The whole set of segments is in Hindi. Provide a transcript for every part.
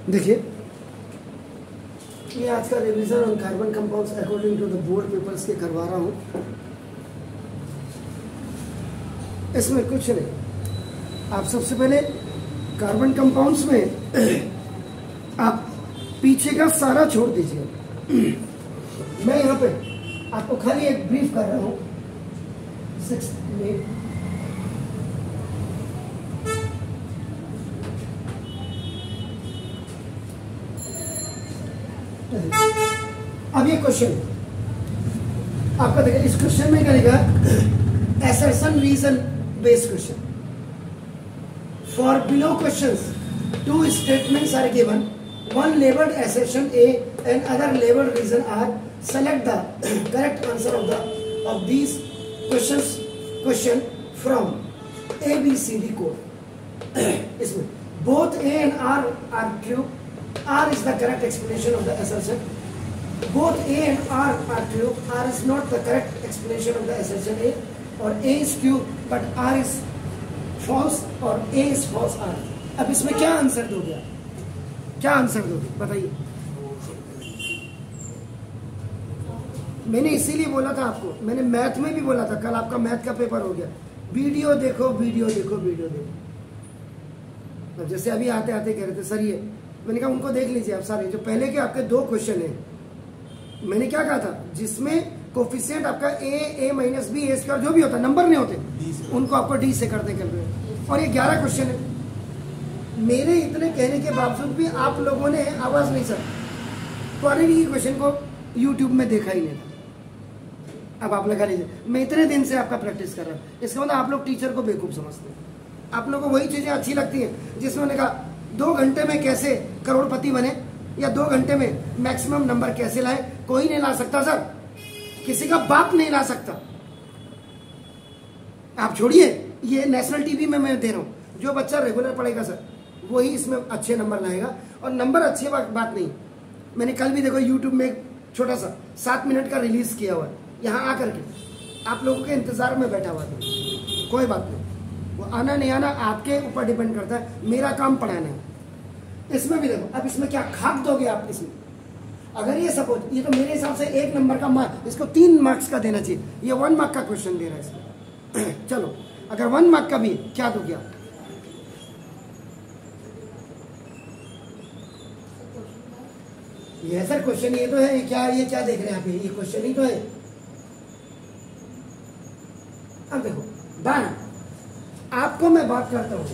देखिए, ये आज का revision on carbon compounds according to the board papers के करवा रहा हूँ। इसमें कुछ नहीं, आप सबसे पहले कार्बन कंपाउंड्स में आप पीछे का सारा छोड़ दीजिए। मैं यहाँ पे आपको खाली एक ब्रीफ कर रहा हूँ। 6 में अब ये क्वेश्चन आपका देखिए, इस क्वेश्चन में करेगा assertion reason based question. For below questions, 2 statements are given. One labeled assertion A and other labeled reason R. Select the correct answer of these question from A, B, C, D code. इसमें both A and R are true. R is the correct explanation of the assertion. Both A and R are true. R is not the correct explanation of the assertion A. और A is true but R is false और A is false R. अब इसमें क्या आंसर दोगे आप? क्या आंसर दोगे बताइए? मैंने इसीलिए बोला था आपको, मैंने मैथ में भी बोला था, कल आपका मैथ का पेपर हो गया, वीडियो देखो वीडियो देखो वीडियो देखो। अब जैसे अभी आते आते कह रहे थे सर ये, मैंने कहा उनको देख लीजिए आप सारे, जो पहले के आपके 2 क्वेश्चन हैं, मैंने क्या कहा था, जिसमें कोफिशिएंट आपका ए माइनस बी ए स्क्वायर जो भी होता है, नंबर नहीं होते, उनको आपको डी से करते कर रहे हैं। और ये 11 क्वेश्चन है। मेरे इतने कहने के बावजूद भी आप लोगों ने आवाज नहीं सर क्वालिटी की क्वेश्चन को यूट्यूब में देखा ही नहीं था। अब आप लगा लीजिए, मैं इतने दिन से आपका प्रैक्टिस कर रहा हूँ, इसका मतलब आप लोग टीचर को बेवकूफ समझते हैं। आप लोगों को वही चीजें अच्छी लगती हैं जिसमें उन्होंने कहा 2 घंटे में कैसे करोड़पति बने या 2 घंटे में मैक्सिमम नंबर कैसे लाए। कोई नहीं ला सकता सर, किसी का बाप नहीं ला सकता। आप छोड़िए, ये नेशनल टीवी में मैं दे रहा हूं, जो बच्चा रेगुलर पढ़ेगा सर वही इसमें अच्छे नंबर लाएगा। और नंबर अच्छी बात नहीं, मैंने कल भी देखो यूट्यूब में एक छोटा सा 7 मिनट का रिलीज किया हुआ है, यहाँ आकर के आप लोगों के इंतजार में बैठा हुआ था। कोई बात नहीं, वो आना नहीं आना आपके ऊपर डिपेंड करता है, मेरा काम पढ़ाना है। इसमें भी देखो, अब इसमें क्या खाक दोगे आप इसमें? अगर ये सपोज, ये तो मेरे हिसाब से 1 नंबर का मार्क, इसको 3 मार्क्स का देना चाहिए, ये 1 मार्क का क्वेश्चन दे रहा है इसमें। चलो अगर 1 मार्क का भी क्या दोगे आप? ये सर क्वेश्चन ये तो है, क्या ये क्या देख रहे हैं आप? ये क्वेश्चन ही तो है। अब देखो 12, आपको मैं बात करता हूं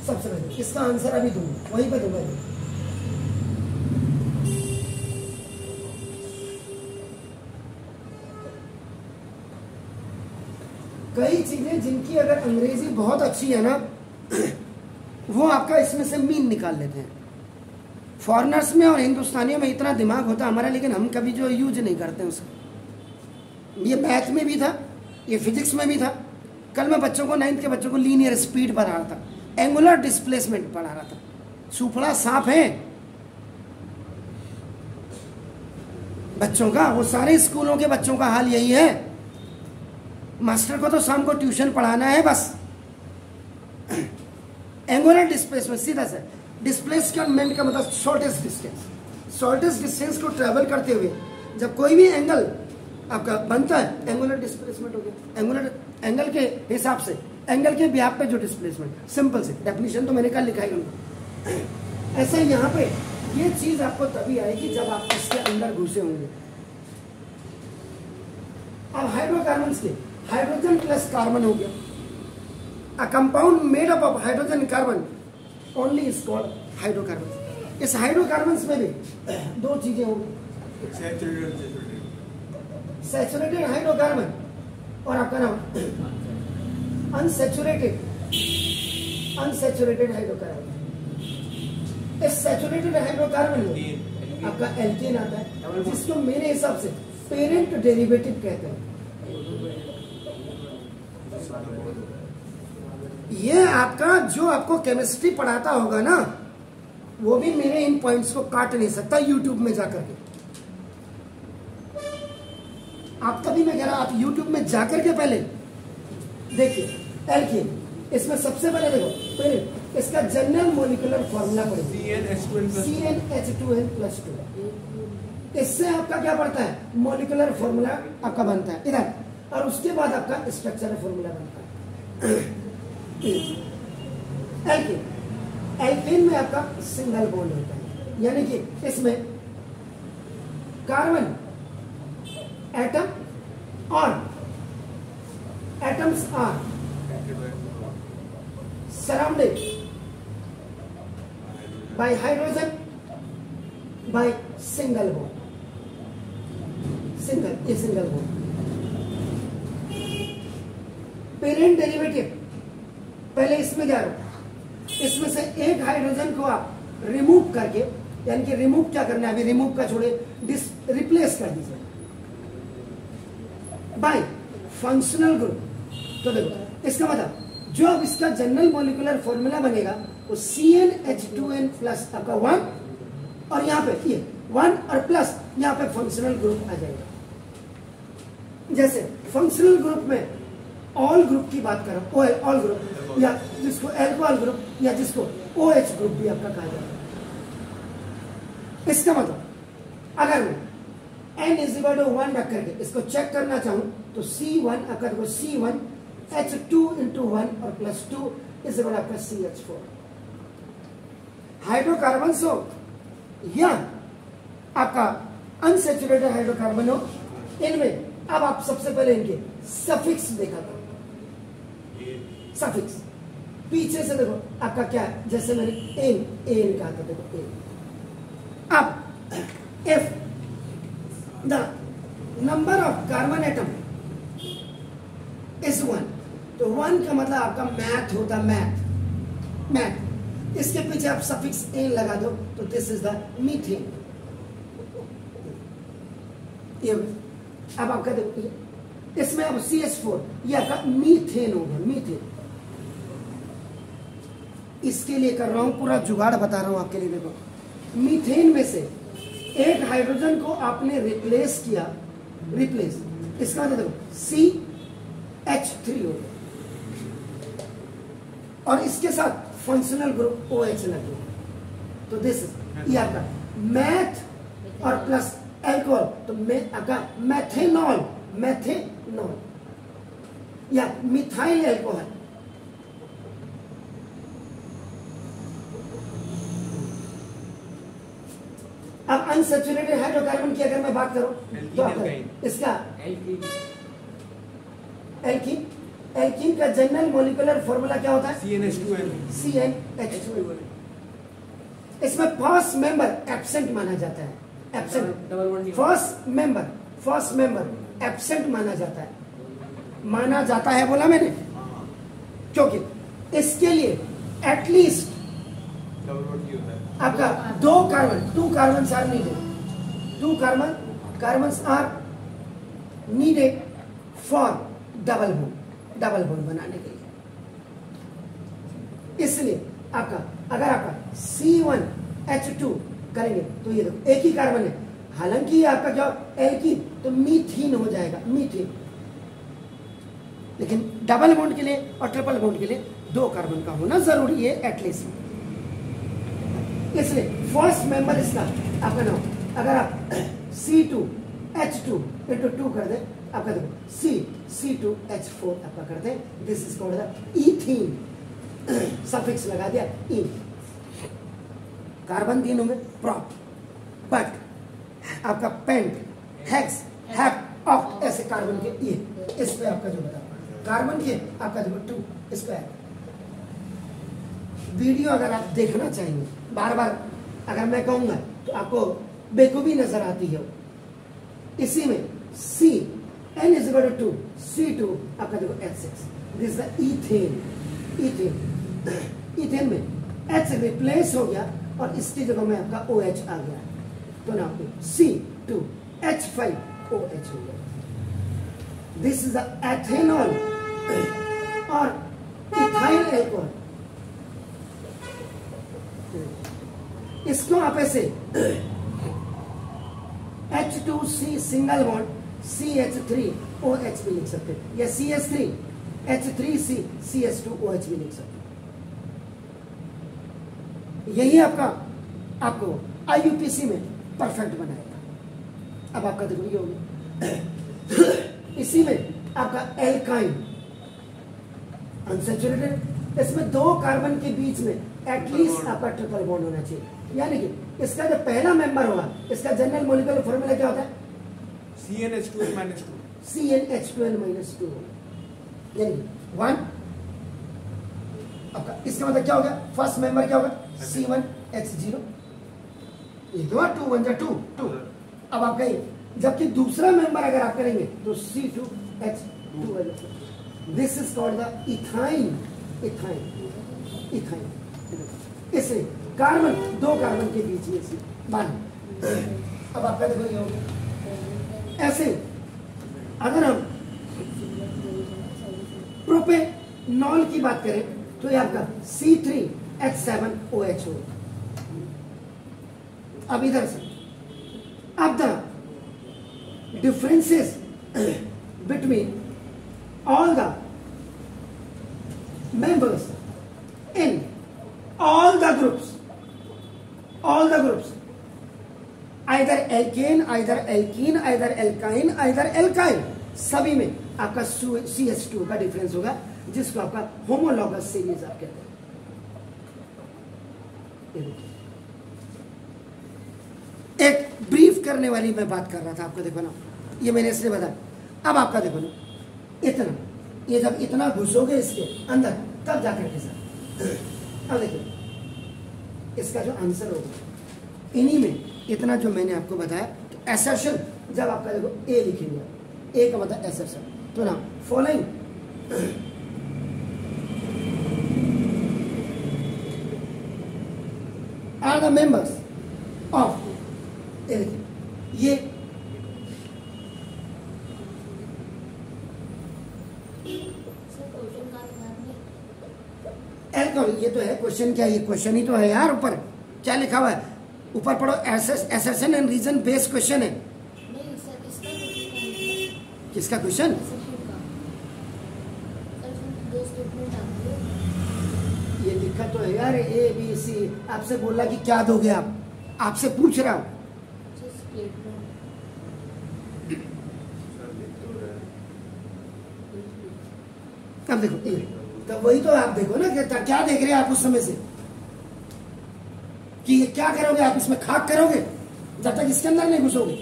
सबसे पहले, इसका आंसर अभी दूंगा, वहीं पे दूंगा। कई चीजें जिनकी अगर अंग्रेजी बहुत अच्छी है ना, वो आपका इसमें से मीन निकाल लेते हैं। फॉरेनर्स में और हिंदुस्तानियों में इतना दिमाग होता है हमारा, लेकिन हम कभी जो यूज नहीं करते उसको। ये मैथ में भी था, ये फिजिक्स में भी था। कल मैं बच्चों को 9th के बच्चों को लीनियर स्पीड पढ़ा रहा था, एंगुलर डिस्प्लेसमेंट पढ़ा रहा था। सुफड़ा सांप है बच्चों का, वो सारे स्कूलों के बच्चों का हाल यही है। मास्टर को तो शाम को ट्यूशन पढ़ाना है बस। एंगुलर डिस्प्लेसमेंट सीधा से, डिस्प्लेसमेंट का मतलब शॉर्टेस्ट डिस्टेंस। शॉर्टेस्ट डिस्टेंस को ट्रेवल करते हुए जब कोई भी एंगल आपका बनता है, एंगुलर डिस्प्लेसमेंट हो गया। एंगुलर एंगल के हिसाब से, एंगल के व्याप पे जो डिस्प्लेसमेंट, सिंपल से डेफिनेशन तो मैंने कल लिखा ही उनको। ऐसे यहाँ पे ये चीज आपको तभी आएगी जब आप इसके अंदर घुसे होंगे। अब हाइड्रोकार्बन्स के, हाइड्रोजन प्लस कार्बन हो गया। A compound made up of hydrogen carbon only is called hydrocarbon. इस हाइड्रोकार्बन्स में भी 2 चीजें होंगी, सैचुरेटेड हाइड्रोकार्बन और आपका नाम अनसैचुरेटेड हाइड्रोकार्बन। इस सैचुरेटेड हाइड्रोकार्बन में आपका एल्केन आता है, जिसको मेरे हिसाब से पेरेंट डेरिवेटिव कहते हैं। ये आपका जो आपको केमिस्ट्री पढ़ाता होगा ना, वो भी मेरे इन पॉइंट्स को काट नहीं सकता यूट्यूब में जाकर के। आप कभी मैं कह रहा, आप यूट्यूब में जाकर के पहले देखिए एल्कीन, इसमें सबसे पहले देखो पेरेंट इसका जनरल मॉलिक्यूलर फॉर्मूला पड़ेगा CnH2n+2। इससे आपका क्या पड़ता है, मॉलिक्यूलर फॉर्मूला आपका बनता है इधर, और उसके बाद आपका स्ट्रक्चरल फॉर्मूला बनता है। एल्कीन, एल्कीन में आपका सिंगल बॉन्ड होता है, यानी कि इसमें कार्बन एटम और atoms are surrounded by hydrogen by single bond, single bond. Parent derivative पहले इसमें जा रहा हूं, इसमें से एक हाइड्रोजन को आप रिमूव करके, यानी कि रिमूव क्या करना है, अभी रिमूव का छोड़े, रिप्लेस कर दीजिए बाय फंक्शनल ग्रुप। तो देखो इसका मतलब जो अब इसका जनरल मॉलिक्यूलर फॉर्मूला बनेगा वो CnH2n+ आपका 1, और यहाँ पे ये 1 और प्लस यहाँ पे फंक्शनल ग्रुप आ जाएगा। जैसे फंक्शनल ग्रुप में ऑल ग्रुप की बात करो, ऑल ग्रुप, या जिसको एल्कोहल ग्रुप या जिसको OH ग्रुप भी आपका कहा जाता है। इसका मतलब अगर मैं n=1 रख करके इसको चेक करना चाहूं तो C1 अगर वो C1H2×1 और +2 आपका CH4। हाइड्रोकार्बन हो या आपका अनसैचुरेटेड हाइड्रोकार्बन हो, इनमें अब आप सबसे पहले इनके सफिक्स देखा था, सफिक्स पीछे से देखो आपका क्या है, जैसे मैंने एन कहा था, देखो एन। अब F the number of carbon atom is 1, तो 1 का मतलब आपका मैथ होता, मैथ। इसके पीछे आप सफिक्स एन लगा दो तो दिस इज द मीथेन। ये अब आपका देखो इसमें अब CH4, ये आपका मीथेन होगा, मीथेन। इसके लिए कर रहा हूं पूरा जुगाड़ बता रहा हूं आपके लिए। देखो मीथेन में से एक हाइड्रोजन को आपने रिप्लेस किया, इसका मतलब देखो CH3 हो गया, और इसके साथ फंक्शनल ग्रुप OH लगे, तो दिस ये आपका मैथ और प्लस एल्कोहल, तो आपका मैथेनॉल या मिथाइल एल्कोहल। अब अनसैचुरेटेड हाइड्रोकार्बन की अगर मैं बात करूं तो इसका एल्कीन का जनरल मॉलिक्यूलर फॉर्मूला क्या होता है, CnH2n। इसमें फर्स्ट मेंबर एब्सेंट माना जाता है, फर्स्ट मेंबर एब्सेंट माना जाता है बोला मैंने, क्योंकि इसके लिए एटलीस्ट आपका 2 carbon are needed, 2 carbon are needed for double bond बनाने के लिए। इसलिए आपका अगर आपका C1H2 करेंगे तो ये देखो एक ही कार्बन है, हालांकि आपका जो एल्कीन तो मीथीन हो जाएगा, मीथीन, लेकिन डबल बॉन्ड के लिए और ट्रिपल बॉन्ड के लिए 2 कार्बन का होना जरूरी है एटलीस्ट। इसलिए फर्स्ट मेंबर इसका आपका नाम, अगर आप C2H2 कर दे, आपका देखो C2H4 आपका कर दे, this is called the ethene, suffix लगा दिया ई, कार्बन 3 होंगे प्रॉप, बट आपका पेंट, हेक्स, हैप, ऑक्ट ऐसे कार्बन के ये, इस पे आपका जो बता कार्बन के आपका देखो 2 इस पे। वीडियो अगर आप देखना चाहेंगे बार बार अगर मैं कहूंगा तो आपको बेखूबी नजर आती है। इसी में N=2 C2 आपका देखो H6, this the ethane. Ethane में H रिप्लेस हो गया और इसकी जगह में आपका OH आ गया, तो ना आपको C2H5OH हो गया। दिस इज द एथेनॉल और इथाइल एल्कोहल। इसको आप ऐसे H2C सिंगल बॉन्ड CH3OH भी लिख सकते हैं, या CH3H3C CH2OH भी लिख सकते हैं। यही आपको IUPAC में परफेक्ट बनाएगा। अब आपका देखो ये हो गया। इसी में आपका एल्काइन अनसैचुरेटेड, इसमें 2 कार्बन के बीच में एटलीस्ट आपका ट्रिपल बॉन्ड होना चाहिए, यानी कि इसका जो पहला मेंबर होगा इसका जनरल मॉलिक्यूलर फॉर्मूला क्या होता है? CnH2n-2 CnH2n-2 यानी 1 आपका, इसका मतलब क्या होगा? फर्स्ट मेंबर क्या होगा? C1H0, ये 2 1 2 2। अब आपका ये, जबकि दूसरा मेंबर अगर आप करेंगे तो C2H2। This is called the ethyne. इसे कार्बन, 2 कार्बन के बीच में से बांध। अब आपका देखो ये होगा ऐसे। अगर हम प्रोपेनॉल की बात करें तो ये आपका C3H7OH हो। अब इधर से, अब the differences between all the members in all the groups, either alkane, either alkene, either alkyne, either alkyl, सभी में आपका CH2 का डिफरेंस होगा, जिसको आपका होमोलॉगस सीरीज आप कहते हैं। एक ब्रीफ करने वाली मैं बात कर रहा था आपको, देखो ना, ये मैंने इसलिए बताया। अब आपका देखो ना, इतना, ये जब इतना घुसोगे इसके अंदर तब जाकर के साथ, अब देखिए इसका जो आंसर होगा इन्हीं में, इतना जो मैंने आपको बताया। एसर्शन जब आपका देखो ए लिखेंगे, ए का मतलब एसर्शन, तो ना following are the members of, ये एल्कोहल, ये तो है क्वेश्चन। क्या ये क्वेश्चन ही तो है यार, ऊपर क्या लिखा हुआ है? ऊपर पढ़ो, assertion and reason based question है। किसका क्वेश्चन? ये लिखा तो है यार, ABC। आपसे बोला कि क्या दोगे आप, आपसे पूछ रहा हूं। अब देखो ये, तो वही तो आप देखो ना, क्या देख रहे हैं आप उस समय से, कि ये क्या करोगे आप? इसमें खाक करोगे जब तक इसके अंदर नहीं घुसोगे।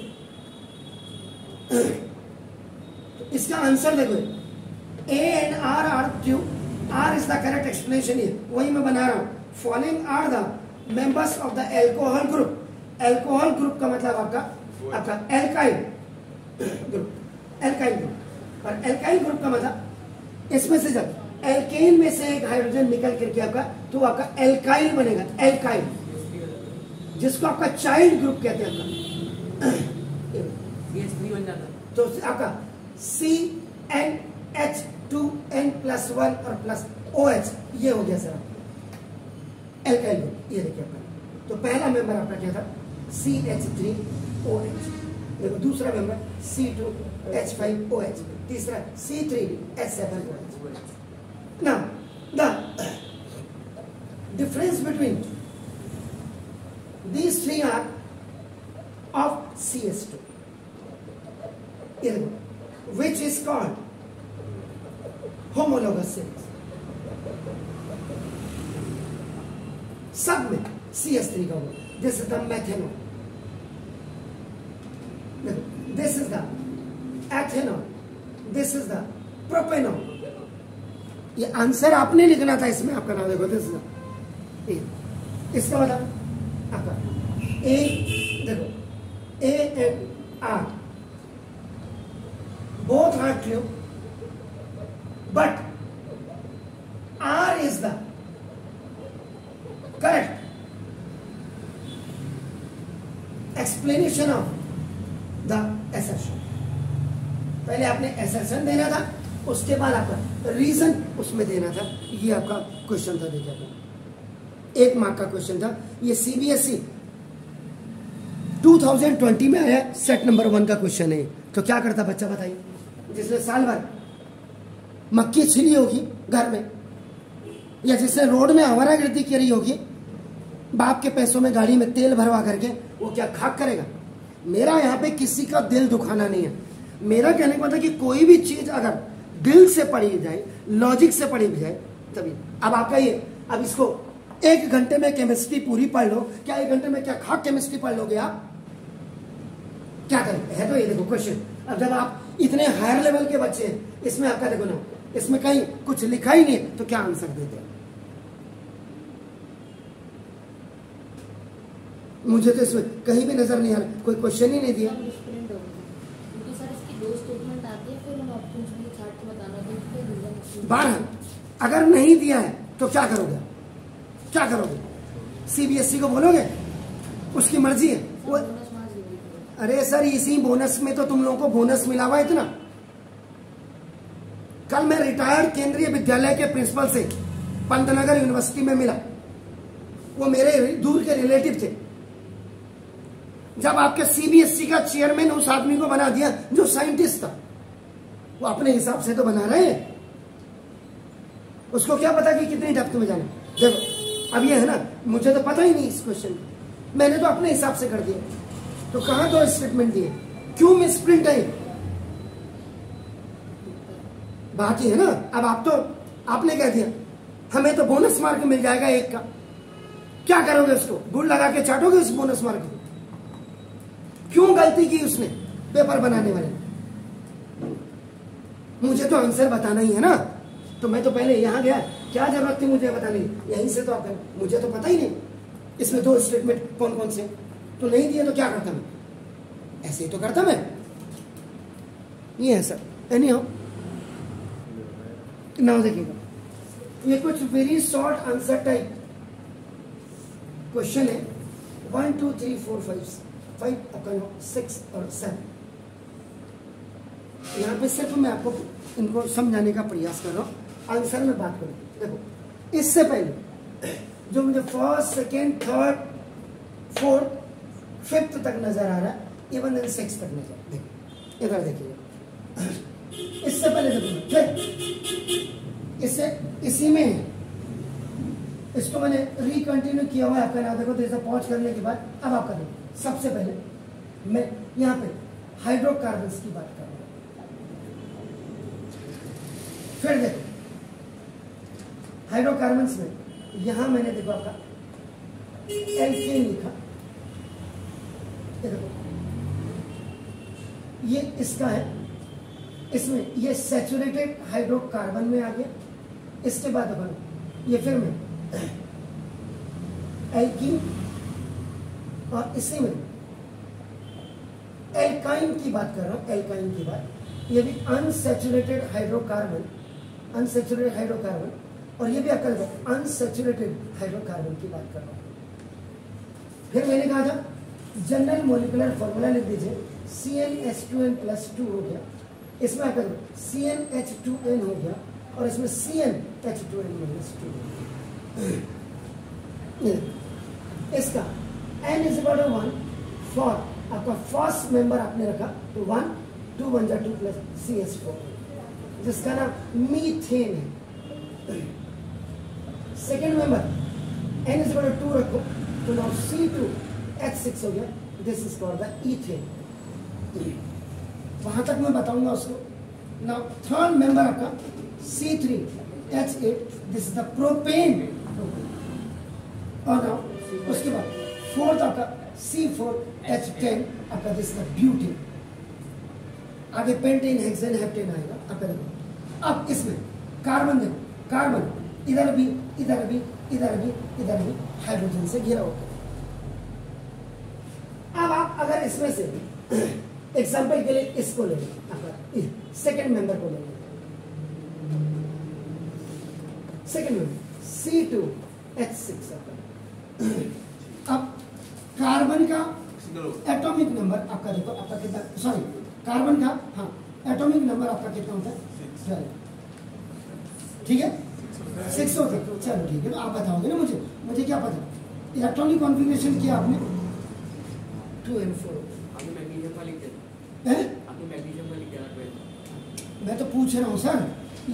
तो इसका आंसर देखो, A and R are Q, R is the correct explanation here, वही मैं बना रहा हूं। Following are the members of the alcohol group। Alcohol group का मतलब आपका एल्काइल ग्रुप, एल्काइल ग्रुप। और एल्काइल ग्रुप का मतलब इसमें से जब एल्केन में से एक हाइड्रोजन निकल करके आपका, तो आपका एल्काइल बनेगा, एल्काइल, जिसको आपका चाइल्ड ग्रुप कहते हैं आपका। तो आपका CnH2n+1 और +OH, ये हो गया सर एल्काइल ग्रुप। ये देखिए आपका, तो पहला मेंबर आपका क्या था? CH3OH। देखो दूसरा मेंबर C2H5OH, तीसरा C3H7OH। Now, the difference between these three are of CS2, which is called homologous series. सब में CS3 का होगा। This is the methanol. This is the ethanol. This is the propanol. ये आंसर आपने लिखना था इसमें, आपका नाम देखो, दिस इज इसका मतलब आपका ए, देखो A and R both are true, but R is the correct explanation of the assertion। पहले आपने assertion देना था, उसके बाद आपका रीजन उसमें देना था। ये आपका क्वेश्चन था, देखिए आपका 1 मार्क का क्वेश्चन था। ये CBSE 2020 में आया, सेट नंबर 1 का क्वेश्चन है। तो क्या करता बच्चा बताइए, जिसने साल भर मक्की छिली होगी घर में, या जिसने रोड में आवारागर्दी करी होगी, बाप के पैसों में गाड़ी में तेल भरवा करके वो क्या खाक करेगा? मेरा यहाँ पे किसी का दिल दुखाना नहीं है। मेरा कहने का मतलब कि कोई भी चीज अगर दिल से पढ़ी जाए, लॉजिक से पढ़ी जाए तभी। अब आपका ये, अब इसको 1 घंटे में केमिस्ट्री पूरी पढ़ लो, क्या 1 घंटे में क्या खाक केमिस्ट्री पढ़ लोगे आप? क्या करें? है तो ये देखो क्वेश्चन। अब जब आप इतने हायर लेवल के बच्चे हैं, इसमें आपका देखो ना, इसमें कहीं कुछ लिखा ही नहीं तो क्या आंसर देते हैं? मुझे तो इसमें कहीं भी नजर नहीं आ रहा, कोई क्वेश्चन ही नहीं दिया। बारह अगर नहीं दिया है तो क्या करोगे? क्या करोगे? सीबीएसई को बोलोगे? उसकी मर्जी है वो। अरे सर, इसी बोनस में तो तुम लोगों को बोनस मिला हुआ इतना। कल मैं रिटायर्ड केंद्रीय विद्यालय के प्रिंसिपल से पंतनगर यूनिवर्सिटी में मिला। वो मेरे दूर के रिलेटिव थे। जब आपके सीबीएसई का चेयरमैन उस आदमी को बना दिया जो साइंटिस्ट था, वो अपने हिसाब से तो बना रहे हैं, उसको क्या पता कि कितनी डेप्थ में जाना। देखो अब ये है ना, मुझे तो पता ही नहीं इस क्वेश्चन का, मैंने तो अपने हिसाब से कर दिया। तो कहां तो स्टेटमेंट दिए, क्यों मिसप्रिंट है? बात ही है ना। अब आप तो आपने कह दिया हमें तो बोनस मार्क मिल जाएगा 1 का, क्या करोगे? उसको गुड़ लगा के चाटोगे उस बोनस मार्क को? क्यों गलती की उसने पेपर बनाने वाले? मुझे तो आंसर बताना ही है ना, तो मैं तो पहले यहां गया, क्या जरूरत थी मुझे बताने की? यहीं से तो आप, मुझे तो पता ही नहीं इसमें 2 स्टेटमेंट कौन कौन से, तो नहीं दिए तो क्या करता मैं? ऐसे ही तो करता मैं। ये है सर। एनी हाउ, नाउ देखिएगा, ये कुछ very short answer type question है। 1 2 3 4 5 आपका 6 और 7। यहाँ पे सिर्फ मैं आपको इनको समझाने का प्रयास कर रहा हूँ, आंसर में बात करूँ। देखो इससे पहले जो मुझे 1st 2nd 3rd 4th 5th तक नजर आ रहा है, इवन 6 तक नजर, देखो इधर देखिए। इससे पहले देखो फिर इससे इसी में है, इसको मैंने रिकंटिन्यू किया हुआ है आपका नाम। देखो जैसे पहुंच करने के बाद अब आपका देखो, सबसे पहले मैं यहाँ पे हाइड्रोकार्बन्स की बात कर रहा हूँ। फिर देखो हाइड्रोकार्बन्स में यहां मैंने देखो आपका एल्केन लिखा, ये देखो ये इसका है, इसमें ये सैचुरेटेड हाइड्रोकार्बन में आ गया। इसके बाद अपन ये फिर मैं एल्कीन, और इसी में एल्काइन की बात कर रहा हूं। एल्काइन की बात, ये भी अनसैचुरेटेड हाइड्रोकार्बन, अनसैचुरेटेड हाइड्रोकार्बन, और ये भी आपका अनसैचुरेटेड हाइड्रोकार्बन की बात कर रहा हूं। फिर मैंने कहा था जनरल मोलिकुलर फॉर्मूला लिख दीजिए, CnH2n+2 हो गया, इसमें आपका CnH2n हो गया, और इसमें CnH2n-2 इसका n=1 फॉर आपका फर्स्ट मेंबर आपने रखा तो 1 2 1 2 प्लस CH4, जिसका नाम मीथेन है। सेकेंड मेंबर n=2 रखो तो नाउ C2H6 हो गया, this is called the ethane. वहां तक मैं बताऊंगा उसको। नाउ थर्ड मेंबर आपका C3H8, this is the propane. और नाउ उसके बाद फोर्थ आपका C4H10, आपका दिस इज द ब्यूटेन। आगे पेंटेन, हेक्सेन, हेप्टेन आएगा आपका। देखो अब इसमें कार्बन, देखो कार्बन इधर भी इधर भी इधर भी इधर भी हाइड्रोजन से घिरा होगा। अब आप अगर इसमें से एग्जांपल के लिए इसको ले लें, सेकेंड मेंबर को ले लें, सेकेंड मेंबर C2H6। अब कार्बन का एटॉमिक नंबर आपका देखो, आपका कितना, सॉरी कार्बन का, हाँ एटॉमिक नंबर आपका कितना होता है? ठीक है 6 होता है। चलो ठीक है, तो आप बताओगे ना मुझे क्या पता। इलेक्ट्रॉनिक कॉन्फ़िगरेशन किया आपने 2n4। मैं तो पूछ रहा हूँ sir,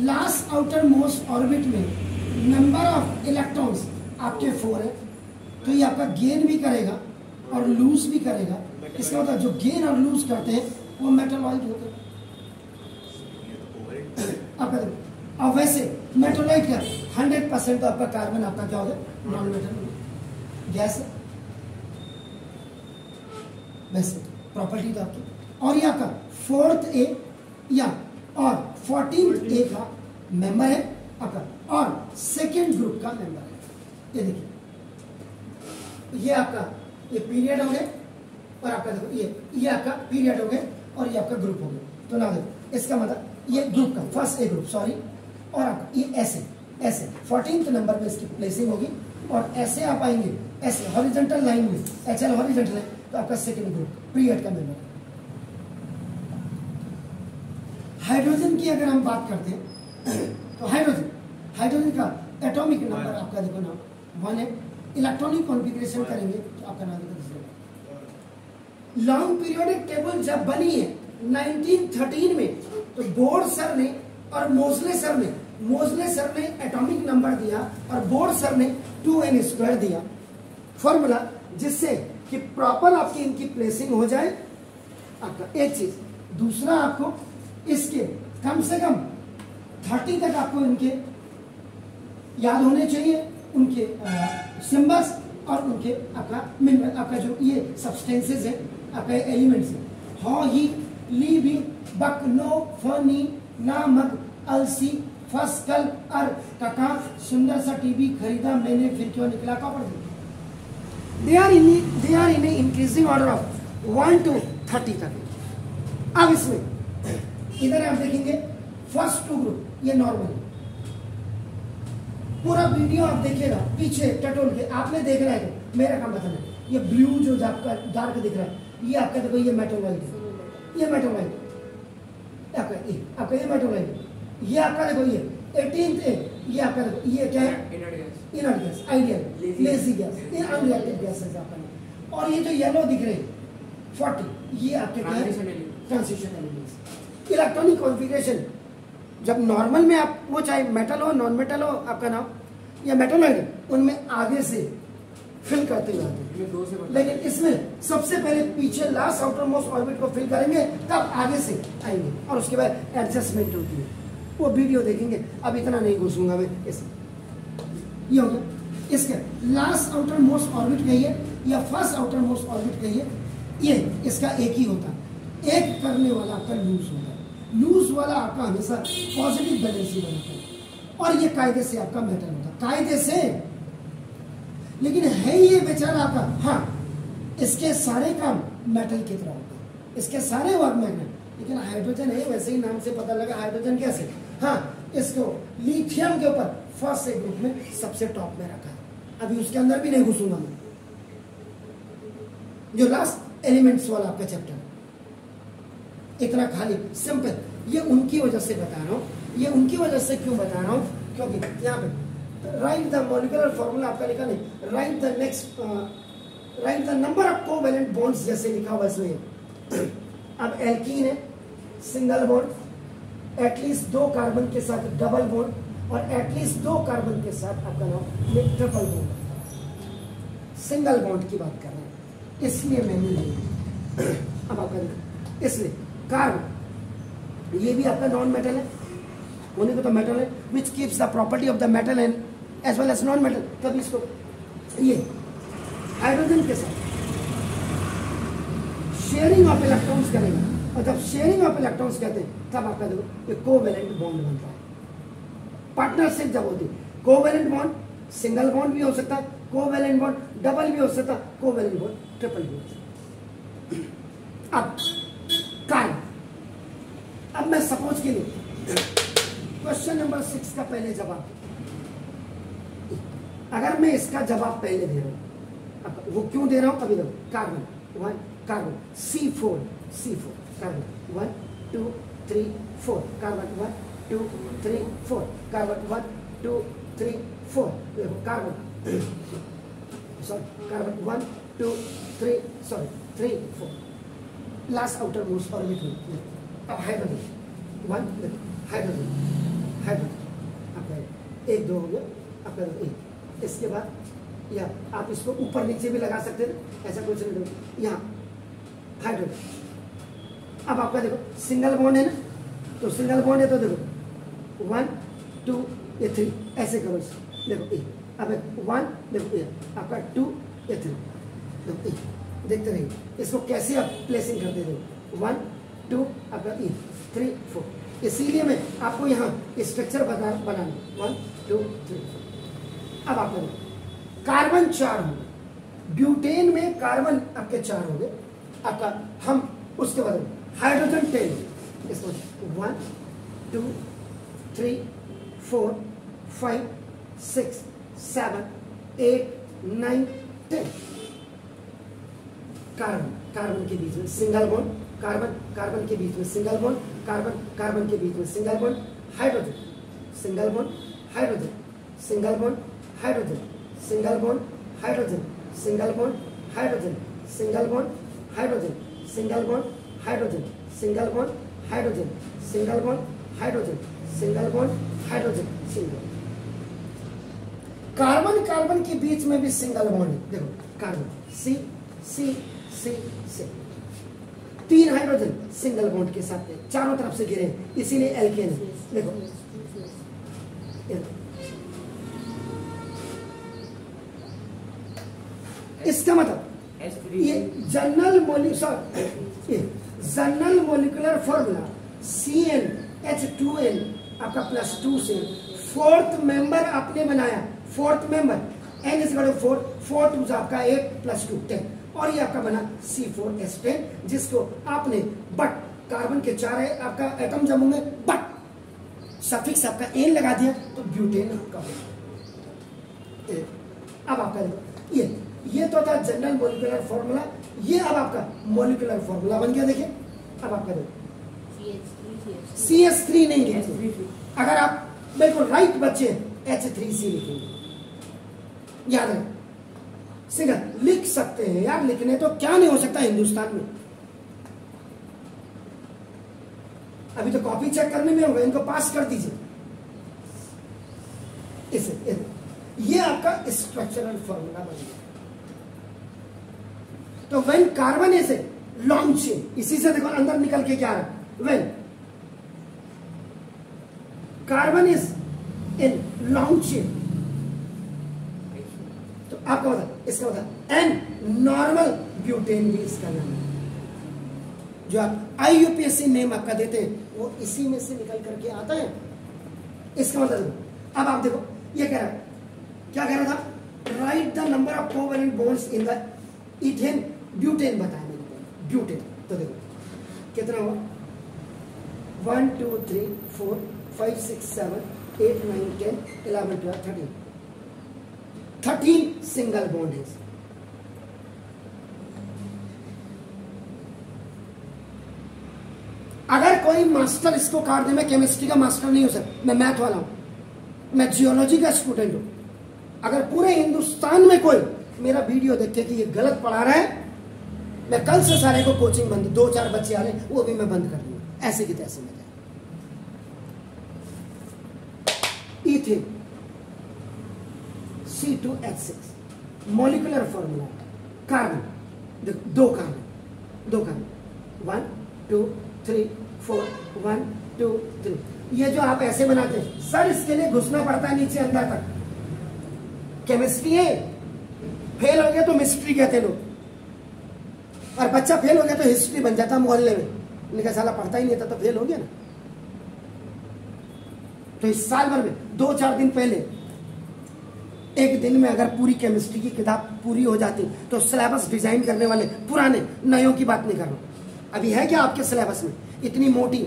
last outer most orbit में नंबर ऑफ इलेक्ट्रॉन्स आपके 4 है, तो ये आपका गेन भी करेगा और लूज भी करेगा। इसका मतलब जो गेन और लूज करते हैं वो मेटालॉइड होते हैं। आपका देखो, और वैसे मेटालॉइड का 100% तो आपका कार्बन आपका क्या होगा, नॉन मेटल गैस है। वैसे प्रॉपर्टी तो आपकी, और ये आपका 4th A या और 14th A का मेंबर है आपका, और सेकेंड ग्रुप का मेंबर है। ये देखिए, ये आपका ये पीरियड हो गए, और आपका देखो ये आपका पीरियड हो गए, और ये आपका ग्रुप हो गया। तो ना देखो, इसका मतलब ये ग्रुप का फर्स्ट ए ग्रुप, सॉरी, और आपका ये ऐसे ऐसे 14th नंबर में इसकी प्लेसिंग होगी, और ऐसे आप आएंगे ऐसे हॉरिजॉन्टल लाइन में, HL हॉरिजॉन्टल है, तो आपका सेकेंड ग्रुप पीरियड का मेंबर है। हाइड्रोजन की अगर हम बात करते हैं तो हाइड्रोजन का एटॉमिक नंबर आपका देखो ना 1 है। इलेक्ट्रॉनिक कॉन्फ़िगरेशन करेंगे तो आपका नाम लॉन्ग पीरियोडिक टेबल जब बनी है 1913 में, तो बोर्ड सर ने और मोजले सर ने एटॉमिक नंबर दिया, और बोर्ड सर ने 2n² दिया फॉर्मूला, जिससे कि प्रॉपर आपकी इनकी प्लेसिंग हो जाए। आपका एक चीज, दूसरा आपको इसके कम से कम 30 तक आपको इनके याद होने चाहिए, उनके सिंबल्स और उनके आपका जो ये सब्सटेंसेस है, आपका एलिमेंट्स है। हॉ, ही, ली, भी, बक, नो, फनी, ना, मग, अलसी, फस, कल, अर, कका, सुंदर सा टीवी खरीदा मैंने, फिर क्यों निकला copper. They are in increasing order of 1 to 30 तक। अब इसमें इधर आप देखेंगे फर्स्ट 2 ग्रुप, ये नॉर्मल, पूरा वीडियो आप देखिएगा पीछे टटोल के, आपने देखना है तो मेरा काम बताना है। ये ब्लू जो आपका डार्क दिख रहा है, ये आपका देखो, ये मेटालॉइड है, ये मेटालॉइड आपका ये मेटालॉइड, ये आपका देखो ये 18th A, ये आपका देखो ये क्या है, inert gas, ideal, lazy gas, ये अनरिएक्टेड गैस है आपका। और ये जो येलो दिख रहे हैं 40, ये आपके क्या है, ट्रांजिशन एलिमेंट्स। इलेक्ट्रॉनिक कॉन्फ़िगरेशन जब नॉर्मल में आप वो चाहे मेटल हो नॉन मेटल हो आपका नाम या मेटालॉइड, उनमें आगे से फिल करते हुए आते हैं, लेकिन इसमें सबसे पहले पीछे लास्ट आउटर मोस्ट ऑर्बिट को फिल करेंगे, तब आगे से आएंगे, और उसके बाद एडजस्टमेंट होती है, वो वीडियो देखेंगे। अब इतना नहीं घुसूंगा मैं इसमें। ये हो गया इसके लास्ट आउटर मोस्ट ऑर्बिट कहिए या फर्स्ट आउटर मोस्ट ऑर्बिट कहिए, ये इसका एक ही होता है, एक करने वाला आपका लूज होता है, लूज वाला आपका हमेशा पॉजिटिव बैलेंस ही बनता है, और ये कायदे से आपका मेटल होता है, कायदे से। लेकिन है ये बेचारा आपका, हाँ इसके सारे काम मेटल की तरह होते हैं, इसके सारे वर्क मेटल, लेकिन हाइड्रोजन है, वैसे ही नाम से पता लगा हाइड्रोजन कैसे। हाँ, इसको लिथियम के ऊपर फर्स्ट से ग्रुप में सबसे टॉप में रखा है, अभी उसके अंदर भी नहीं घुसूंगा मैं। जो लास्ट एलिमेंट्स वाला आपका चैप्टर, इतना खाली सिंपल, ये उनकी वजह से बता रहा हूँ। ये उनकी वजह से क्यों बता रहा हूँ, क्योंकि यहाँ पे राइट द मॉलिक्यूलर फॉर्मूला आपका लिखा नहीं, right the next, right the number of covalent bonds जैसे लिखा हुआ इसमें। अब एल्कीन है सिंगल बॉन्ड, एटलीस्ट 2 कार्बन के साथ डबल बॉन्ड, और एटलीस्ट 2 कार्बन के साथ आपका नाम ट्रिपल बॉन्ड। सिंगल बॉन्ड की बात कर रहे हैं, इसलिए मैंने लिया। अब आपका इसलिए कार्बन, ये भी आपका नॉन मेटल है, होने को तो मेटल है, which keeps the property of the metal and as well as non metal. तब इसको ये हाइड्रोजन के साथ शेयरिंग ऑफ इलेक्ट्रॉन्स करेगा, और जब शेयरिंग ऑफ इलेक्ट्रॉन्स कहते हैं तब आपका देखो ये कोवैलेंट बॉन्ड बनता है। पार्टनरशिप जब होती है, कोवैलेंट बॉन्ड सिंगल बॉन्ड भी हो सकता है, कोवैलेंट बॉन्ड डबल भी हो सकता है, कोवैलेंट बॉन्ड ट्रिपल भी हो सकता है। अब कार्बन, अब मैं सपोज के लिए क्वेश्चन नंबर 6 का पहले जवाब, अगर मैं इसका जवाब पहले दे रहा हूं, वो क्यों दे रहा हूं अभी देखो, carbon 1, carbon C4 carbon 1 2 3 4, carbon 1 2 3 4, carbon 1 2 3 4, देखो carbon sorry carbon 1 2 3 sorry 3 4, last outer most orbit में। अब हाइड्रोजन 1, हाइड्रोजन आपका 1 2 हो गया, आपका 1, इसके बाद या आप इसको ऊपर नीचे भी लगा सकते थे, ऐसा कुछ नहीं। देखो यहाँ हाइड्रोजन। अब आपका देखो सिंगल बॉन्ड है ना, तो सिंगल बॉन्ड है तो देखो 1 2 ये 3 ऐसे करो इसको। देखो ए, अब 1 देखो ए आपका 2 ये 3 देखो ए, देखते रहिए इसको कैसे आप प्लेसिंग करते देखो 1 2 आपका ए 3 4। इसीलिए मैं आपको यहाँ स्ट्रक्चर बनाना 1 2 3। अब आपका कार्बन 4 हो गए, ब्यूटेन में कार्बन आपके 4 हो गए आपका। हम उसके बाद हाइड्रोजन 10 इसको 1 2 3 4 5 6 7 8 9 10। कार्बन कार्बन के बीच में सिंगल बॉन्ड, कार्बन कार्बन के बीच में सिंगल बॉन्ड, कार्बन कार्बन के बीच में single bond, hydrogen single bond, hydrogen single bond, hydrogen single bond, hydrogen single bond, hydrogen single bond, hydrogen single bond, hydrogen single bond, hydrogen single bond, hydrogen single bond, hydrogen single. Carbon carbon के बीच में भी सिंगल बॉन्ड है। देखो कार्बन सी सी सी सी, 3 हाइड्रोजन सिंगल बॉन्ड के साथ चारों तरफ से घिरे, इसीलिए एल्केन है। देखो इसका मतलब ये जनरल मोलिकुलर फॉर्मूला CnH2n आपका +2 से 4th मेंबर आपने बनाया, 4th मेंबर n इज 4, 4 2 आपका 8 + 2 10, और ये आपका बना C4H10, जिसको आपने बट कार्बन के 4 है आपका एटम जब होंगे बट सफिक्स आपका n लगा दिया तो ब्यूटेन आपका हो। अब आपका ये तो था जनरल मोलिकुलर फॉर्मूला, ये अब आपका मोलिकुलर फॉर्मूला बन गया। देखिए अब आपका CH3 नहीं लिखेंगे, अगर आप बिल्कुल राइट बच्चे H3C लिखेंगे। याद रखें सिंगल लिख सकते हैं यार, लिखने तो क्या नहीं हो सकता हिंदुस्तान में। अभी तो कॉपी चेक करने में होगा, इनको पास कर दीजिए इसे। ये आपका स्ट्रक्चरल फॉर्मूला बन गया। तो when carbon is a long chain, इसी से देखो अंदर निकल के क्या रहा, when carbon is in long chain, तो आपका मतलब इसका मतलब एन नॉर्मल ब्यूटेन भी इसका नाम है। जो आप IUPAC नेम आपका देते हैं वो इसी में से निकल करके आता है। इसका मतलब अब आप देखो ये कह रहा है, क्या कह रहा था, right the number of covalent bonds in the ethane butane बताया मैंने, ब्यूटेन। तो देखो कितना हुआ 1 2 3 4 5 6 7 8 9 10 11 12 13 सिंगल बॉन्ड है। अगर कोई मास्टर इसको काट दे, मैं केमिस्ट्री का मास्टर नहीं हूं सर, मैं मैथ वाला हूं, मैं जियोलॉजी का स्टूडेंट हूं। अगर पूरे हिंदुस्तान में कोई मेरा वीडियो देखे कि ये गलत पढ़ा रहा है, मैं कल से सारे को कोचिंग बंद, 2-4 बच्चे आ रहे वो भी मैं बंद कर दूंगा, ऐसे की तैसे में जाए। Ethane C2H6 molecular formula, carbon देखो 2 कार्बन 1 2 3 4 1 2 3। ये जो आप ऐसे बनाते हैं सर, इसके लिए घुसना पड़ता है नीचे अंदर तक। केमिस्ट्री है, फेल हो गया तो मिस्ट्री कहते हैं लोग, और बच्चा फेल हो गया तो हिस्ट्री बन जाता मोहल्ले में। उनका साला पढ़ता ही नहीं था तो फेल हो गया ना। तो इस साल भर में 2-4 दिन पहले एक दिन में अगर पूरी केमिस्ट्री की किताब पूरी हो जाती तो सिलेबस डिजाइन करने वाले पुराने नयों की बात नहीं कर रहा हूं, अभी है क्या आपके सिलेबस में? इतनी मोटी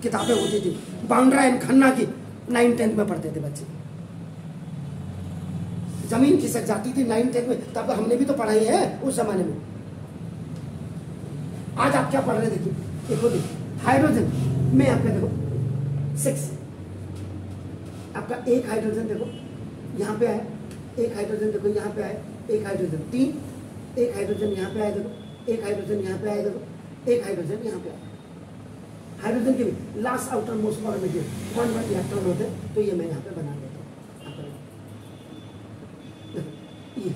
किताबें होती थी, बाउंड्रा एंड खन्ना की 9th-10th में पढ़ते थे बच्चे, जमीन खिसक जाती थी 9th-10th में। तब हमने भी तो पढ़ाई है उस जमाने में। आज आप क्या पढ़ रहे देखिए, देखो हाइड्रोजन में आपका देखो 6, आपका एक हाइड्रोजन देखो यहाँ पे आया, एक हाइड्रोजन देखो यहाँ पे आया, एक हाइड्रोजन 3, एक हाइड्रोजन यहाँ पे आया देखो, एक हाइड्रोजन यहाँ पे आया देखो, एक हाइड्रोजन यहाँ पे आया। हाइड्रोजन के भी last outer most formative 1 electron होते हैं, तो ये मैं यहाँ पे बना देता हूँ। ये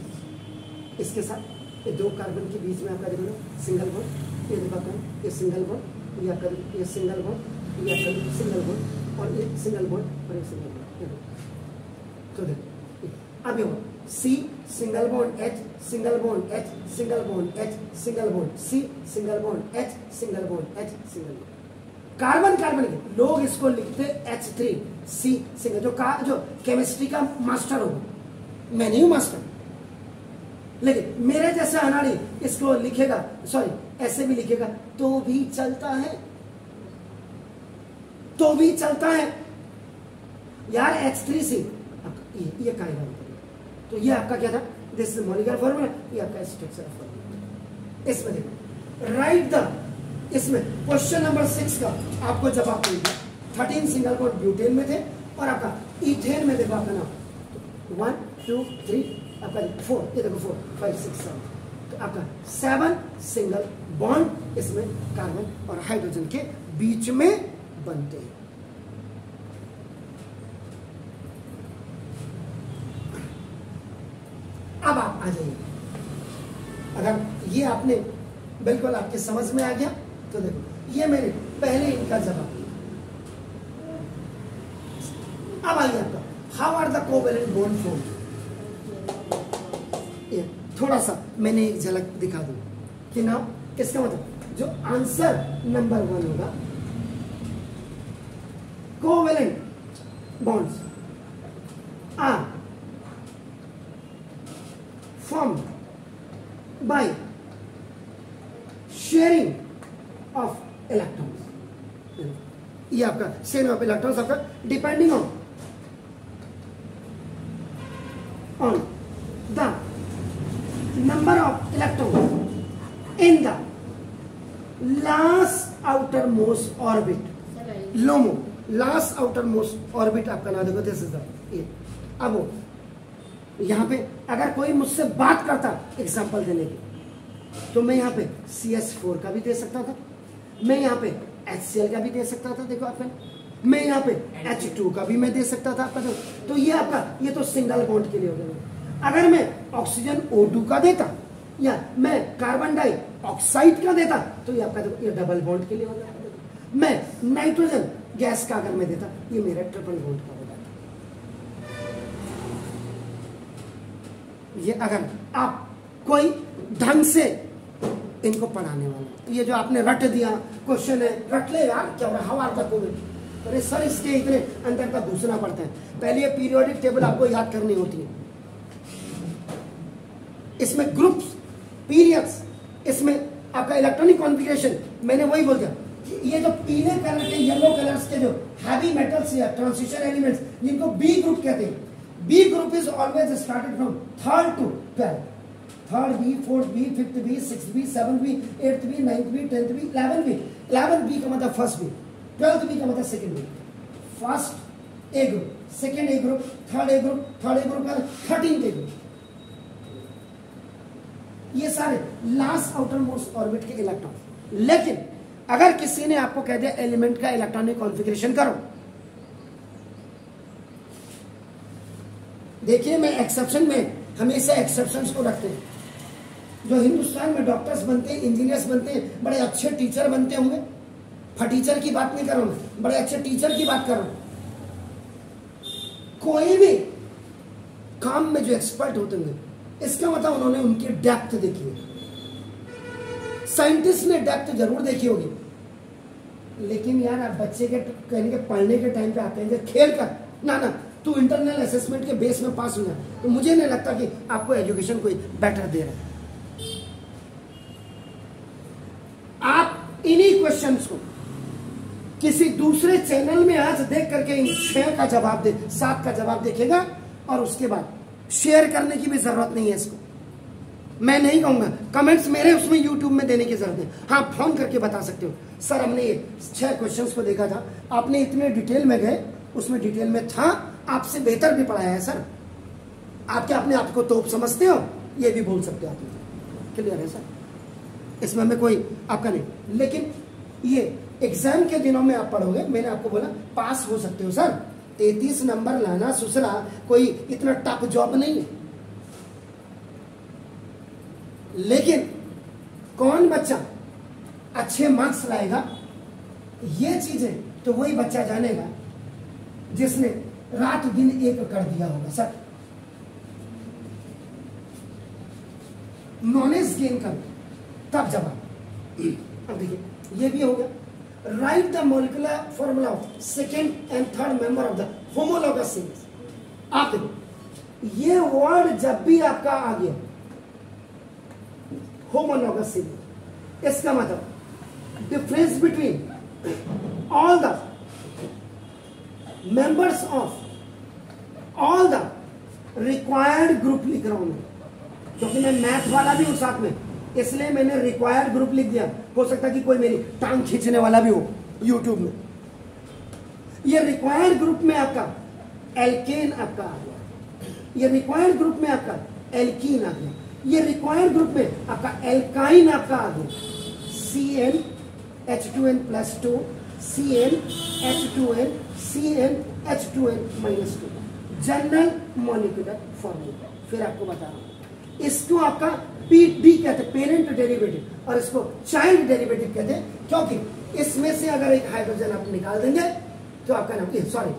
इसके साथ ये दो कार्बन के बीच में आपका देखो सिंगल बॉन्ड, ये देखो आपका ये सिंगल बॉन्ड, ये आपका ये सिंगल बॉन्ड, ये आपका सिंगल बॉन्ड और ये सिंगल बॉन्ड और ये सिंगल बॉन्ड। तो देखो अब ये C single bond H single bond H single bond H single bond C single bond H single bond H single bond. Carbon carbon के लोग इसको लिखते H3C सिंगल, जो केमिस्ट्री का मास्टर होगा, मैं नहीं हूं मास्टर, लेकिन मेरे जैसा अनाड़ी इसको लिखेगा, सॉरी ऐसे भी लिखेगा तो भी चलता है, तो भी चलता है यार। H3C ये कायदा, तो ये आपका क्या था, दिस मॉलिक्यूलर फॉर्मूला, ये आपका स्ट्रक्चरल फॉर्मूला। इसमें देखो राइट द, इसमें क्वेश्चन नंबर 6 का आपको जवाब मिल गया। 13 सिंगल बॉन्ड ब्यूटेन में थे और आपका इथेन में देखो आपका नाम 1 2 3 आपका 4, ये देखो 4 5 6 7, तो आपका 7 सिंगल बॉन्ड इसमें कार्बन और हाइड्रोजन के बीच में बनते हैं। अब आप आ जाइए, अगर ये आपने बिल्कुल आपके समझ में आ गया तो देखो ये मेरे पहले इनका जवाब। अब आइए आपका how are the covalent bond form. ये थोड़ा सा मैंने एक झलक दिखा दूं कि ना, इसका मतलब जो आंसर नंबर 1 होगा, covalent bonds are formed by sharing of electrons। ये आपका sharing of electrons आपका depending on the number of electrons in the last outermost orbit, LOMO, last outermost orbit आपका ना देखो, this is the ये। अब यहां पे अगर कोई मुझसे बात करता एग्जांपल देने की, तो मैं यहाँ पे CS4 का भी दे सकता था, मैं यहाँ पे HCl का भी दे सकता था, देखो आपका, मैं यहाँ पे H2 का भी मैं दे सकता था आपका। तो ये आपका ये तो सिंगल बॉन्ड के लिए हो गया। अगर मैं ऑक्सीजन O2 का देता या मैं कार्बन डाइऑक्साइड का देता तो ये आपका ये डबल बॉन्ड के लिए हो गया। मैं नाइट्रोजन गैस का अगर मैं देता, ये मेरा ट्रिपल बॉन्ड का हो जाता। ये अगर आप कोई ढंग से इनको पढ़ाने वाला, ये जो आपने रट दिया क्वेश्चन है, रट ले यार, क्या हो रहा है, हवा तक हो गई, अरे सर इसके इतने अंदर तक घुसना पड़ता है। पहले ये पीरियोडिक टेबल आपको याद करनी होती है, इसमें ग्रुप्स, पीरियड्स, इसमें आपका इलेक्ट्रॉनिक कॉन्फ़िगरेशन। मैंने वही बोल दिया, ये जो पीले कलर के, येलो कलर्स के जो हैवी मेटल्स या ट्रांजिशन एलिमेंट्स, जिनको बी ग्रुप कहते हैं, B group is always started from 3rd to 12th, 3rd B, 4th B, 5th B, 6th B, 7th B, 8th B, 9th B, 10th B, 11th B। 11th B का मतलब फर्स्ट B, 12th B का मतलब second B। First A group, second A group, third A group, third A group का 13th A ग्रुप। ये सारे लास्ट आउटर मोस्ट ऑर्बिट के इलेक्ट्रॉन। लेकिन अगर किसी ने आपको कह दिया एलिमेंट का इलेक्ट्रॉनिक कॉन्फ़िगरेशन करो, देखिए मैं एक्सेप्शन में हमेशा एक्सेप्शंस को रखते हैं। जो हिंदुस्तान में डॉक्टर्स बनते हैं, इंजीनियर्स बनते हैं, बड़े अच्छे टीचर बनते होंगे, फटीचर की बात नहीं कर रहा हूं, बड़े अच्छे टीचर की बात कर रहा हूं। कोई भी काम में जो एक्सपर्ट होते होंगे, इसका मतलब उन्होंने उनकी डेप्थ देखी है। साइंटिस्ट ने डेप्थ जरूर देखी होगी, लेकिन यार आप बच्चे के कहने के पढ़ने के टाइम पे आते हैं खेल कर, ना ना तू इंटरनल असेसमेंट के बेस में पास हुआ, तो मुझे नहीं लगता कि आपको एजुकेशन कोई बेटर दे रहा है। आप इन्हीं क्वेश्चंस को किसी दूसरे चैनल में आज देख करके इन 6 का जवाब दे, 7 का जवाब देखेगा, और उसके बाद शेयर करने की भी जरूरत नहीं है। इसको मैं नहीं कहूंगा, कमेंट्स मेरे उसमें यूट्यूब में देने की जरूरत है। हाँ, फोन करके बता सकते हो, सर हमने ये 6 क्वेश्चंस को देखा था, आपने इतने डिटेल में गए, उसमें डिटेल में था, आपसे बेहतर भी पढ़ाया है सर, आप क्या अपने आप को तोप समझते हो, ये भी बोल सकते हो आप। क्लियर है सर, इसमें हमें कोई आपका नहीं। लेकिन ये एग्जाम के दिनों में आप पढ़ोगे, मैंने आपको बोला पास हो सकते हो सर, 33 नंबर लाना सुसरा कोई इतना टफ जॉब नहीं है। लेकिन कौन बच्चा अच्छे मार्क्स लाएगा, ये चीजें तो वही बच्चा जानेगा जिसने रात दिन एक कर दिया होगा। सर नॉलेज गेन कर तब जवाब। अब देखिए ये भी हो गया। Right the molecular formula of second and third member of the homologous series. आप देखो ये वर्ड जब भी आपका आ गया होमोलॉगस सीरीज, इसका मतलब difference between all the members of all the required group लिख रहा हूं मैं, क्योंकि मैं मैथ वाला भी हूं साथ में, इसलिए मैंने रिक्वायर्ड ग्रुप लिख दिया। हो सकता कि कोई मेरी टांग खींचने वाला भी हो यूट्यूब में। ये रिक्वायर्ड ग्रुप में आपका एल्केन आपका आ गया, ये रिक्वायर्ड ग्रुप में आपका एल्कीन आ गया, ये रिक्वायर्ड ग्रुप में आपका एल्काइन आपका आ गया, CnH2n+2 CnH2n CnH2n-2 general molecular formula. फिर आपको बता रहा हूं, इसको आपका PD कहते हैं, पेरेंट डेरिवेटिव, और इसको चाइल्ड डेरिवेटिव कहते हैं, क्योंकि इसमें से अगर एक हाइड्रोजन आप निकाल देंगे तो आपका नाम, सॉरी,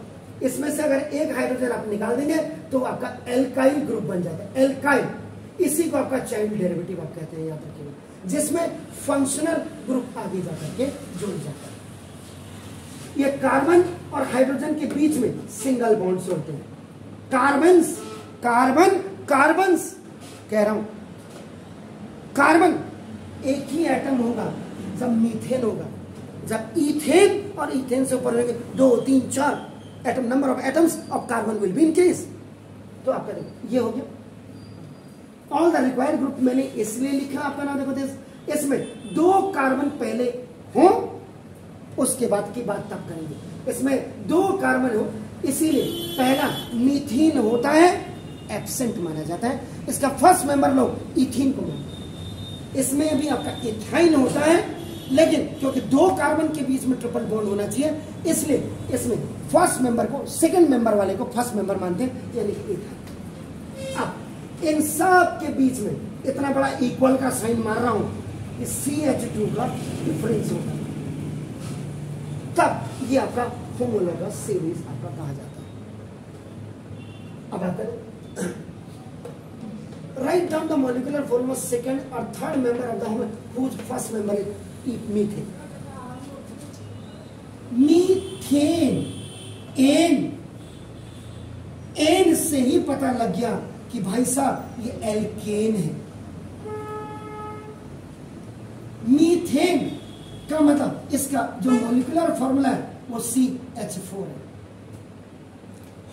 इसमें से अगर एक हाइड्रोजन आप निकाल देंगे तो आपका एल्काइल ग्रुप बन जाता है, एल्काइल। इसी को आपका चाइल्ड डेरिवेटिव आप कहते हैं, याद रखिएगा, जिसमें फंक्शनल ग्रुप आगे जाकर के जुड़ जाता है। ये कार्बन और हाइड्रोजन के बीच में सिंगल बॉन्ड्स होते हैं। कार्बन्स, कार्बन कार्बन्स कह रहा हूं, कार्बन एक ही एटम होगा जब मीथेन होगा, जब इथेन और इथेन से ऊपर होंगे 2, 3, 4 atom, number of atoms of carbon will be increase. तो आपका देखो ये हो गया ऑल द रिक्वायर्ड ग्रुप। मैंने इसलिए लिखा आपका नाम देखो, इसमें 2 कार्बन पहले हो, उसके बाद की बात तब करेंगे। इसमें 2 कार्बन हो, इसीलिए पहला मीथीन होता है, एब्सेंट माना जाता है। इसका फर्स्ट मेंबर लोग इथीन को मानते हैं। इसमें भी आपका इथाइन होता है, लेकिन क्योंकि 2 कार्बन के बीच में ट्रिपल बॉन्ड होना चाहिए, इसलिए इसमें फर्स्ट मेंबर को सेकंड मेंबर वाले को फर्स्ट मेंबर मानते हैं, यानी इथाइन। अब इन सब के बीच में इतना बड़ा इक्वल का साइन मार रहा हूं कि CH2 का डिफरेंस होगा, तब ये आपका होमोलॉगस सीरीज आपका कहा जाता है। अब आता है write down the molecular formula second और third member of the homologous first member is methane. Methane, एन से ही पता लग गया कि भाई साहब ये एल्केन है। मीथेन का मतलब इसका जो मॉलिक्यूलर फॉर्मूला है वो CH4 है।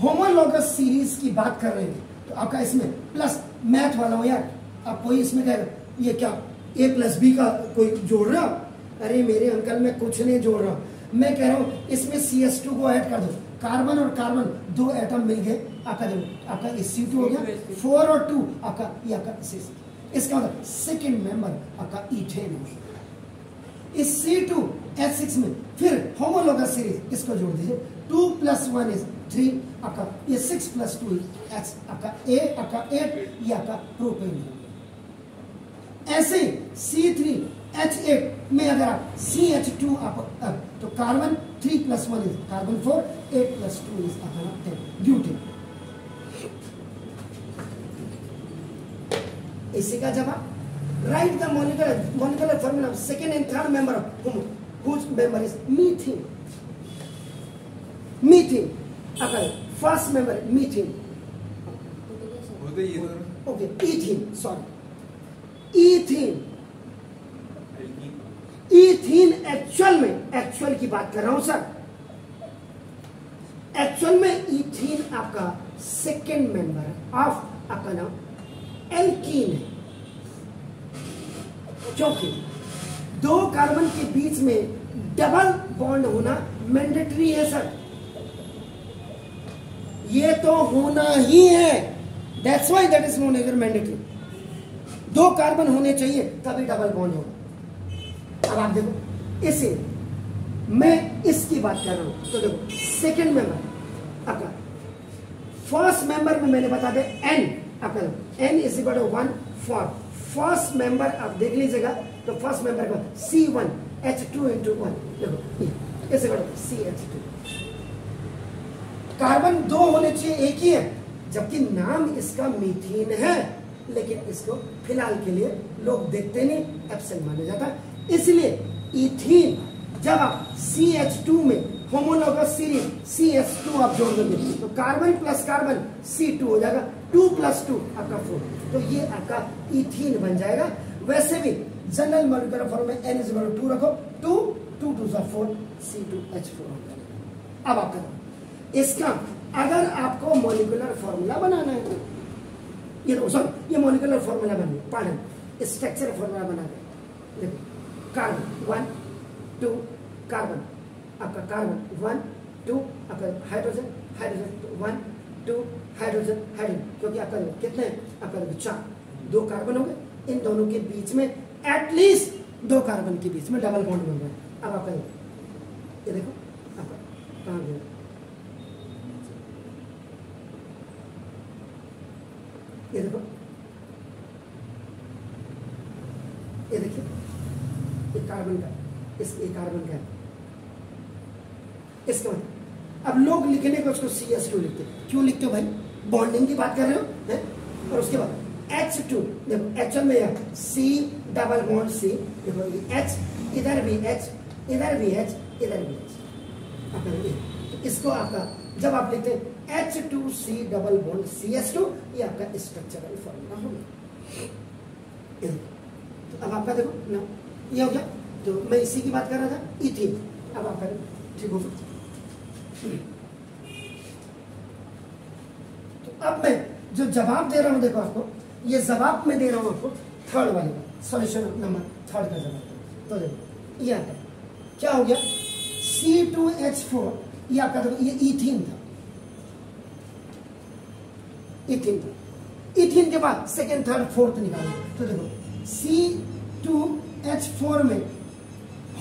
होमोलॉगस सीरीज की बात कर रहे हैं तो आपका इसमें प्लस मैथ वाला हो यार, आप कोई इसमें कह रहे ये क्या A+B का कोई जोड़ रहा? अरे मेरे अंकल मैं कुछ नहीं जोड़ रहा, मैं कह रहा हूं इसमें CH2 को ऐड कर दो, कार्बन और कार्बन 2 एटम मिल गए, आपका देखो आपका C2 हो गया, 4 और 2 आपका ये आपका 6। इसका मतलब सेकेंड मेंबर आपका इथेन हो। इस C2H6 में फिर होमोलॉगस सीरीज इसको जोड़ दीजिए, 2 + 1 इज 3, आपका ये 6 + 2 H आपका A आपका 8, ये आपका प्रोपेन। ऐसे C3H8 में अगर आप CH2 आप तो कार्बन 3 + 1 इज कार्बन 4, 8 + 2 इज आपका 10 ब्यूटेन। इसी का जवाब right the molecular formula of second and third member of whose member is methane. Methane, okay, first member methane. Okay, ethene, sorry, ethene. ethene actual की बात कर रहा हूं सर, एक्चुअल में ethene आपका सेकेंड मेंबर ऑफ आपका नाम एल्कीन है, क्योंकि 2 कार्बन के बीच में डबल बॉन्ड होना मैंडेटरी है सर, ये तो होना ही है, that's why that is known as mandatory. 2 carbon होने चाहिए तभी डबल बॉन्ड होगा। अब आप देखो इसे मैं इसकी बात कर रहा हूं तो देखो सेकेंड मेंबर आपका, फर्स्ट मेंबर में मैंने बता दिया N आपका N = 1 4 फर्स्ट मेंबर आप देख लीजिएगा, तो फर्स्ट मेंबर का C1H2 देखो ऐसे करो CH2। कार्बन 2 होने चाहिए, एक ही है, जबकि नाम इसका मीथेन है, लेकिन इसको फिलहाल के लिए लोग देखते नहीं, एब्सेंट माना जाता है। इसलिए इथीन जब आप CH2 में होमोलॉगस सीरीज CH2 आप जोड़ देंगे तो कार्बन प्लस कार्बन C2 हो जाएगा, 2 + 2 आपका 4, तो ये आपका इथीन बन जाएगा। वैसे भी जनरल मॉलिक्यूलर फॉर्म में N = 2 रखो, 2 2 2 4 C2H4 हो जाएगा। अब आपका इसका अगर आपको मॉलिक्यूलर फॉर्मूला बनाना है, ये मॉलिक्यूलर फॉर्मूला बना, पार्डन स्ट्रक्चर फॉर्मूला बना दे। देखो कार्बन 1 2 कार्बन, आपका कार्बन 1 2 आपका हाइड्रोजन 1 2 हाइड्रोजन, क्योंकि आपका कितने आपका 4, 2 कार्बन हो गए, इन दोनों के बीच में एटलीस्ट 2 कार्बन के बीच में डबल बॉन्ड बन रहा है। अब आपका ये देखो आपका कहां गया, ये देखो, ये देखिए, एक कार्बन का, इस एक कार्बन का है, इसका मतलब अब लोग लिखने को उसको CH2 लिखते, क्यों लिखते हो भाई, बॉन्डिंग की बात कर रहे हो है? और उसके बाद H2 देखो, H1 में C डबल बॉन्ड C, देखो ये H, इधर भी H, इधर भी H, इधर भी H, आपका तो इसको आपका जब आप लिखते हैं H2C डबल बॉन्ड CH2, ये आपका स्ट्रक्चरल फॉर्मूला हो गया। तो अब आपका देखो ना, ये हो गया, तो मैं इसी की बात कर रहा था, इथीन। अब आपका ठीक हो गया। तो अब मैं जो जवाब दे रहा हूं, देखो आपको ये जवाब में दे रहा हूं आपको थर्ड वाले का, सॉल्यूशन नंबर थर्ड का जवाब। तो देखो ये आता क्या हो गया, C2H4, ये आपका देखो ये इथीन था, इथीन के बाद सेकेंड थर्ड फोर्थ निकालो, तो देखो C2H4 में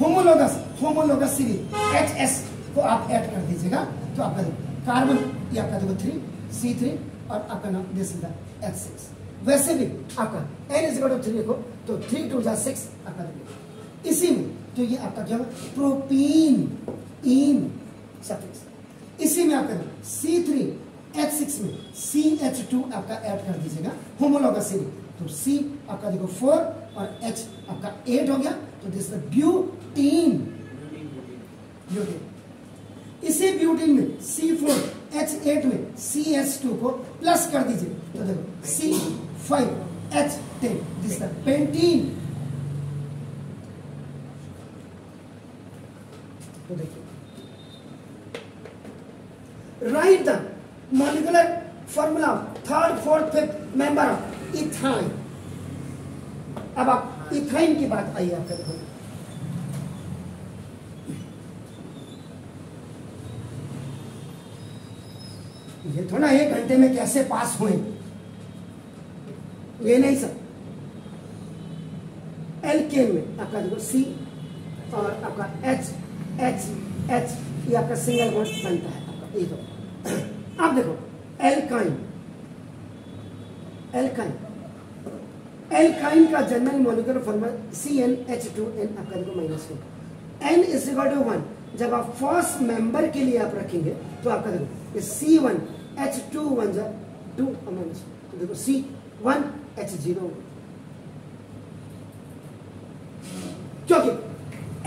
होमोलोगस सीरीज HS को आप ऐड कर दीजिएगा, तो आपका कार्बन ये आपका देखो 3 C3 और आपका नाम दिस इज द H6। वैसे भी आपका N = 3 लिखो, तो 3 2 6 आपका देखो, इसी में तो ये आपका क्या प्रोपीन इन सफिक्स, इसी में आपका C3H6 में CH2 आपका ऐड कर दीजिएगा, होमोलॉगस सीरीज, तो C आपका देखो 4 और H आपका 8 हो गया, तो दिस द ब्यूटीन। इसी ब्यूटीन में C4H8 में CH2 को प्लस कर दीजिए, तो देखो C5H10, दिस द पेंटीन। तो देखिए write the molecular formula third fourth fifth member of ethyne. अब आप इथाइन की बात आइए आपका देखो, ये थोड़ा 1 घंटे में कैसे पास हुए, ये नहीं सर। एल्केन में आपका देखो C और आपका H ये आपका सिंगल बॉन्ड बनता है आपका, ये तो अब देखो एल्काइन का जनरल मॉलिक्यूलर फॉर्मूला CnH2n आपका देखो -2, N = 1 जब आप फर्स्ट मेंबर के लिए आप रखेंगे, तो आपका देखो C1H2 1 जा 2 -2, तो देखो C1H0, क्योंकि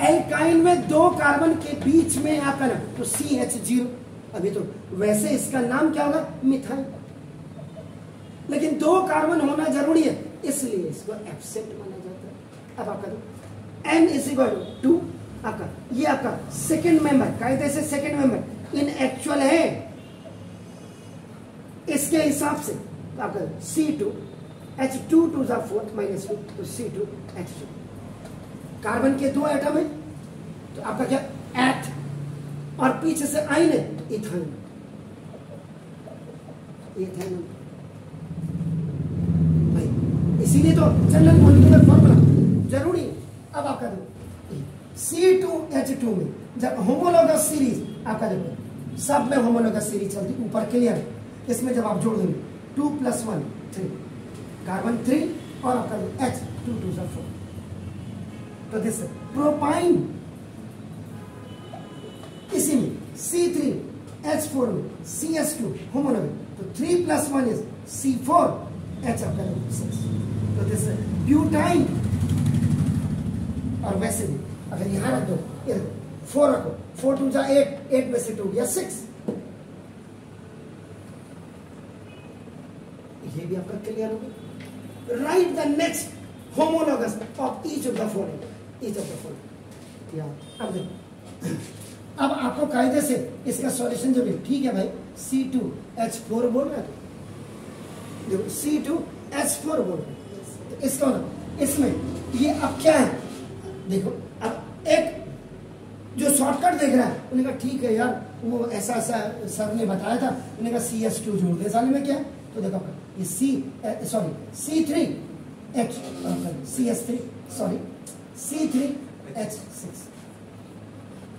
एल्काइन में 2 कार्बन के बीच में आपका ना, तो CH0। अभी तो वैसे इसका नाम क्या होगा, मिथाइल, लेकिन 2 कार्बन होना जरूरी है, इसलिए इसको एब्सेंट माना जाता है। अब आपका N = 2 आपका, ये आपका सेकेंड मेंबर, कायदे से सेकेंड मेंबर इन एक्चुअल है, इसके हिसाब से तो आपका C2H2 2 4 -2, तो C2H2। कार्बन के 2 एटम है, तो आपका क्या एट, और पीछे से आइन है इथाइन, इसीलिए तो जनरल मॉलिक्यूलर फॉर्मूला जरूरी है। अब आपका देखो C2H2 में जब होमोलॉगस सीरीज आपका देखो, सब में होमोलॉगस सीरीज चलती, ऊपर क्लियर, इसमें जब आप जोड़ देंगे 2 + 1 3, कार्बन 3 और आपका H 2 2 4। तो दिस प्रोपाइन, इसी में C3H4 में CS2 होमोलॉग, तो 3 + 1 इज C4H आपका 6। तो दिस ब्यूटाइन। और वैसे भी अगर यहां रख दो, 4 रखो, 4 2 8, 8 में से 2 गया 6। ये भी आपका क्लियर हो गया। Right the next homologous of each of the following. अब देखो, अब आपको कायदे से इसका सॉल्यूशन जो भी, ठीक है भाई, C2H4 बोल रहा है, देखो C2H4 बोल रहा है, तो इसका ना इसमें ये अब क्या है, देखो अब एक जो शॉर्टकट देख रहा है, उन्होंने कहा ठीक है यार, वो ऐसा ऐसा सर ने बताया था, उन्होंने कहा CS2 जोड़ दे, साले में क्या है, तो देखो ये C3H CS3 सॉरी C3H6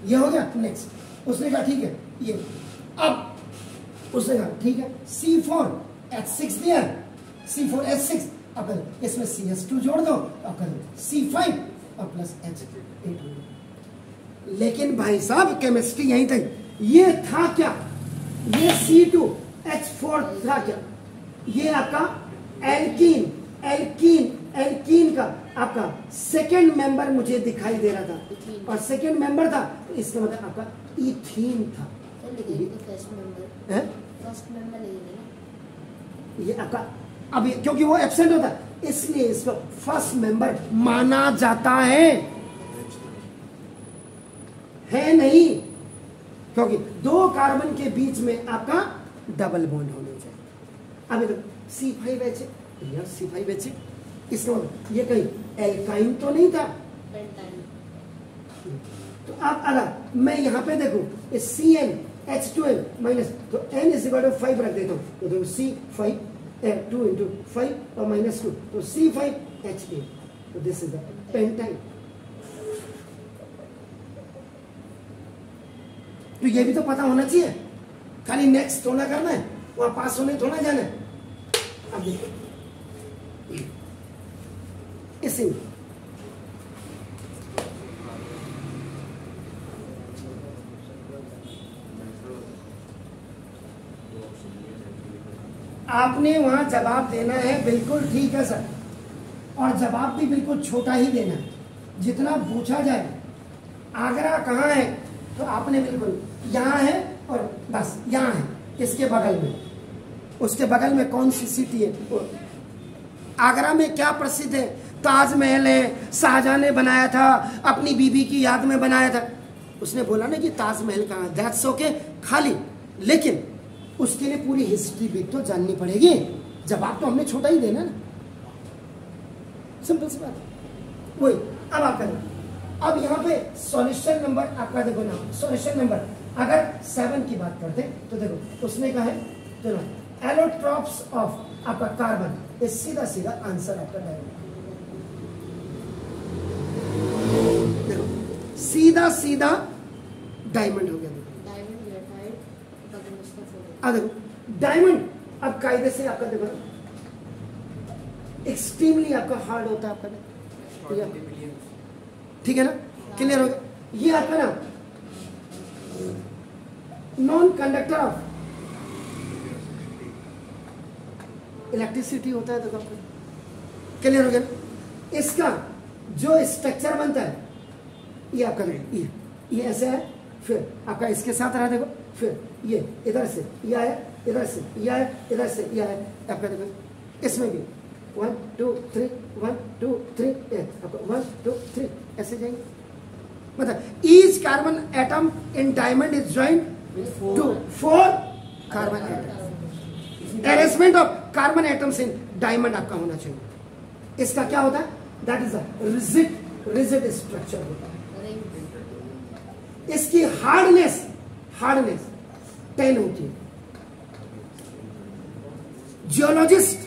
ये हो गया। नेक्स्ट उसने कहा ठीक है, ये अब उसने कहा ठीक है, C4H6 दिया, C4H6, अब इसमें CS2 जोड़ दो, अब C5 और प्लस H8। लेकिन भाई साहब केमिस्ट्री यहीं तक, ये था क्या, ये C2H4 था क्या, ये आपका एल्कीन एल्कीन एल्कीन का आपका सेकेंड मेंबर मुझे दिखाई दे रहा था, और सेकेंड मेंबर था, तो इसका मतलब आपका इथीन था। ये आपका अभी क्योंकि वो एब्सेंट होता है, इसलिए इसको फर्स्ट मेंबर माना जाता है नहीं, क्योंकि 2 कार्बन के बीच में आपका डबल बॉन्ड होना चाहिए। अब देखो C5H, यार C5H, इसका मतलब ये कहीं एल्काइन तो नहीं था, तो अब अगर मैं यहाँ पे देखूं CnH2n माइनस, तो n = 5 रख देता हूँ, तो देखो C5 2 × 5 और -2, तो C5H8, तो दिस इज द पेंटाइन। तो ये भी तो पता होना चाहिए, खाली नेक्स्ट थोड़ा करना है, वहां पास होने थोड़ा जाना है। अब देखो इसी में आपने वहां जवाब देना है, बिल्कुल ठीक है सर, और जवाब भी बिल्कुल छोटा ही देना है, जितना पूछा जाए। आगरा कहाँ है, तो आपने बिल्कुल यहाँ है और बस यहाँ है, इसके बगल में, उसके बगल में कौन सी सिटी है। आगरा में क्या प्रसिद्ध है, ताजमहल है, शाहजहां ने बनाया था, अपनी बीबी की याद में बनाया था। उसने बोला ना कि ताजमहल कहाँ, दैट्स ओके, खाली, लेकिन उसके लिए पूरी हिस्ट्री भी तो जाननी पड़ेगी। जवाब तो हमने छोटा ही देना ना, सिंपल सी बात वही। अब आप करें, अब यहाँ पे सॉल्यूशन नंबर आपका देखो ना, सॉल्यूशन नंबर अगर 7 की बात करते तो देखो उसने कहा है, चलो एलोट्रॉप्स ऑफ आपका कार्बन, ये सीधा सीधा आंसर आपका डायरेक्ट, देखो सीधा सीधा डायमंड हो गया। अब देखो डायमंड, अब कायदे से आपका देखो एक्सट्रीमली आपका हार्ड होता है आपका, ठीक है ना, क्लियर हो गया। ये आपका ना नॉन कंडक्टर ऑफ इलेक्ट्रिसिटी होता है, तो आपका क्लियर हो गया। इसका जो स्ट्रक्चर बनता है, ये आपका ये ऐसे है, फिर आपका इसके साथ रहा, देखो फिर ये इधर से ये आया, इधर से ये आया, इधर से ये आया, आपका देखो इसमें भी 1 2 3 1 2 3 आपका 1 2 3 ऐसे जाएंगे। मतलब each carbon atom in diamond is joint to 4 carbon atom. Arrangement of carbon atoms in diamond आपका होना चाहिए। इसका क्या होता है, that is a rigid structure होता है। इसकी हार्डनेस 10 होती है। जियोलॉजिस्ट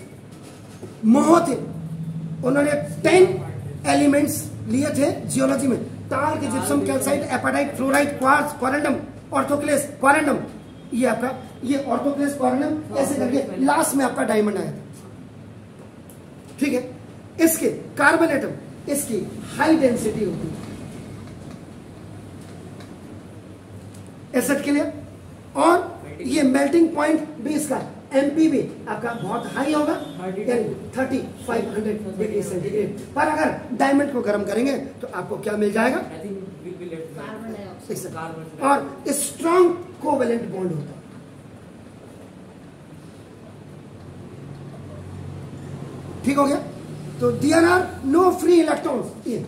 मोहथिन, उन्होंने 10 एलिमेंट्स लिए थे जियोलॉजी में, ताल के जिप्सम कैल्साइट एपाटाइट फ्लोराइड क्वार्ट्ज क्वारेंडम ऑर्थोक्लेस क्वारेंडम, ये आपका ये ऑर्थोक्लेस क्वारेंडम ऐसे करके लास्ट में आपका डायमंड आया था, ठीक है। इसके कार्बन एटम इसकी हाई डेंसिटी होती है। Acid clear? और ये मेल्टिंग पॉइंट भी इसका MPB आपका बहुत हाई होगा 3500 डिग्री सेंटीग्रेड। पर अगर डायमंड को गर्म करेंगे तो आपको क्या मिल जाएगा? और स्ट्रॉन्ग कोवेलेंट बॉन्ड होता है। ठीक हो गया? तो there are no free electrons, ये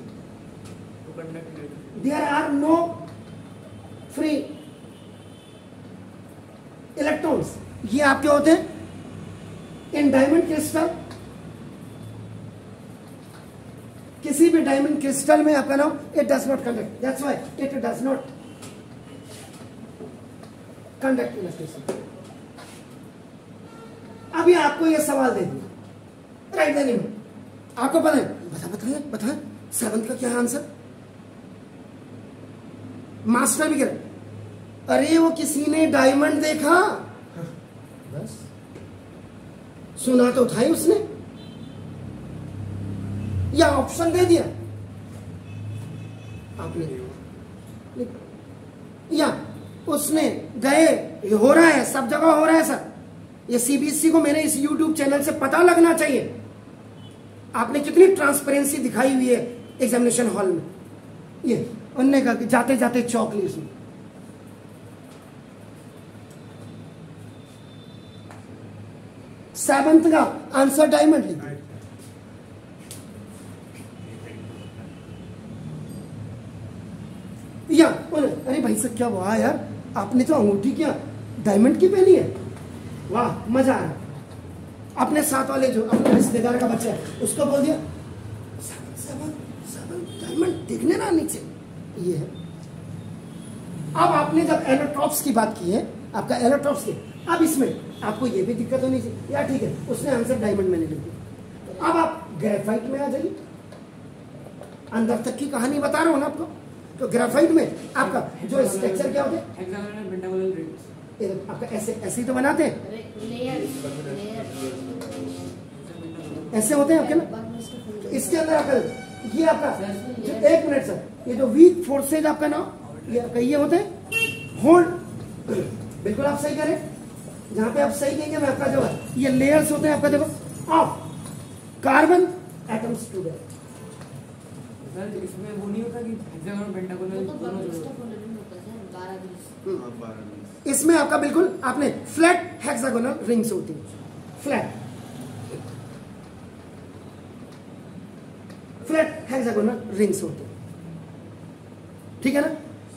there are no free electrons, ये आपके होते हैं इन डायमंड क्रिस्टल। किसी भी डायमंड क्रिस्टल में आपका नाम it does not conduct, that's why it does not conduct electricity. अभी आपको यह सवाल दे दिया राइट देने में, आपको पता है, बताएं 7 का क्या है आंसर? मास्टर भी कह रहे, अरे वो किसी ने डायमंड देखा, बस सुना तो था ही उसने, या ऑप्शन दे दिया आपने, या उसने गए, हो रहा है सब जगह हो रहा है सर। ये CBSE को मेरे इस YouTube चैनल से पता लगना चाहिए आपने कितनी ट्रांसपेरेंसी दिखाई हुई है एग्जामिनेशन हॉल में। ये उनने कहा कि जाते जाते चौक ली उसने। सेवंथ का आंसर डायमंड ली। या अरे भाई साहब क्या हुआ यार, आपने तो अंगूठी क्या डायमंड की पहनी है, वाह मजा आया। अपने साथ वाले जो अपने रिश्तेदार का बच्चा है उसको बोल दिया 7 डायमंड दिखने ना नीचे, ये है। अब आपने जब एलोट्रॉप्स की बात की है, आपका एलोट्रॉप्स की, अब इसमें आपको ये भी दिक्कत होनी चाहिए, या ठीक है उसने आंसर डायमंड मैंने लिख दिया। अब आप ग्रेफाइट में आ जाइए, अंदर तक की कहानी बता रहा हूं ना आपको। तो ग्रेफाइट में आपका जो स्ट्रक्चर क्या होता है, आपका ऐसे ऐसे ही तो बनाते हैं, ऐसे होते हैं आपके ना। तो इसके अंदर आपका ये आपका एक मिनट सर, ये जो वीक फोर्सेज आपका ना ये आपका ये होते हैं होल्ड, बिल्कुल आप सही करें, जहां पे आप सही कहेंगे मैं आपका जवाब, ये लेयर्स होते हैं आपका, देखो ऑफ कार्बन एटम्स टुगेदर। इसमें वो नहीं होता कि हेक्सागोनल पेंटागोनल इसमें आपका बिल्कुल आपने फ्लैट हेक्सागोनल रिंग्स होती है, फ्लैट हेक्सागोनल रिंग्स होते हैं, ठीक है ना।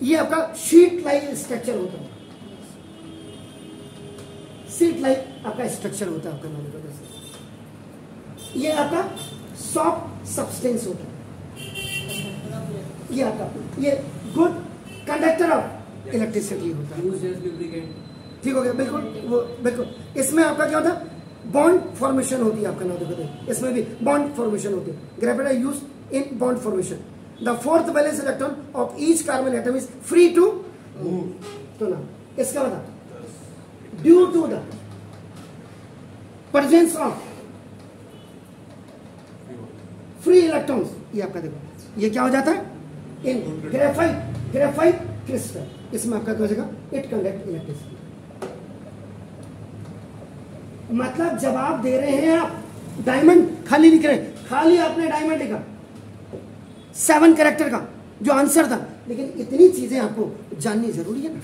ये आपका शीट लाइक स्ट्रक्चर होता है, शीट लाइक आपका स्ट्रक्चर होता है आपका नाम का। ये आपका सॉफ्ट सब्सटेंस होता है, ये आपका ये गुड कंडक्टर ऑफ इलेक्ट्रिसिटी होता है, ठीक हो गया बिल्कुल। वो बिल्कुल इसमें आपका क्या होता है, बॉन्ड फॉर्मेशन होती है आपका नाम देखो, इसमें भी बॉन्ड फॉर्मेशन होती है। Graphite are used in bond formation. The fourth valence electron of each carbon atom is free to move. तो ना इसका मतलब due to the presence of free electrons, ये आपका देखो ये क्या हो जाता है इन ग्रेफाइट क्रिस्टल, इसमें आपका क्या हो जाएगा, इट कंडक्ट इलेक्ट्रिसिटी। मतलब जवाब दे रहे हैं आप, डायमंड खाली लिख रहे हैं, खाली आपने डायमंड लिखा 7 कैरेक्टर का जो आंसर था, लेकिन इतनी चीजें आपको जाननी जरूरी है ना।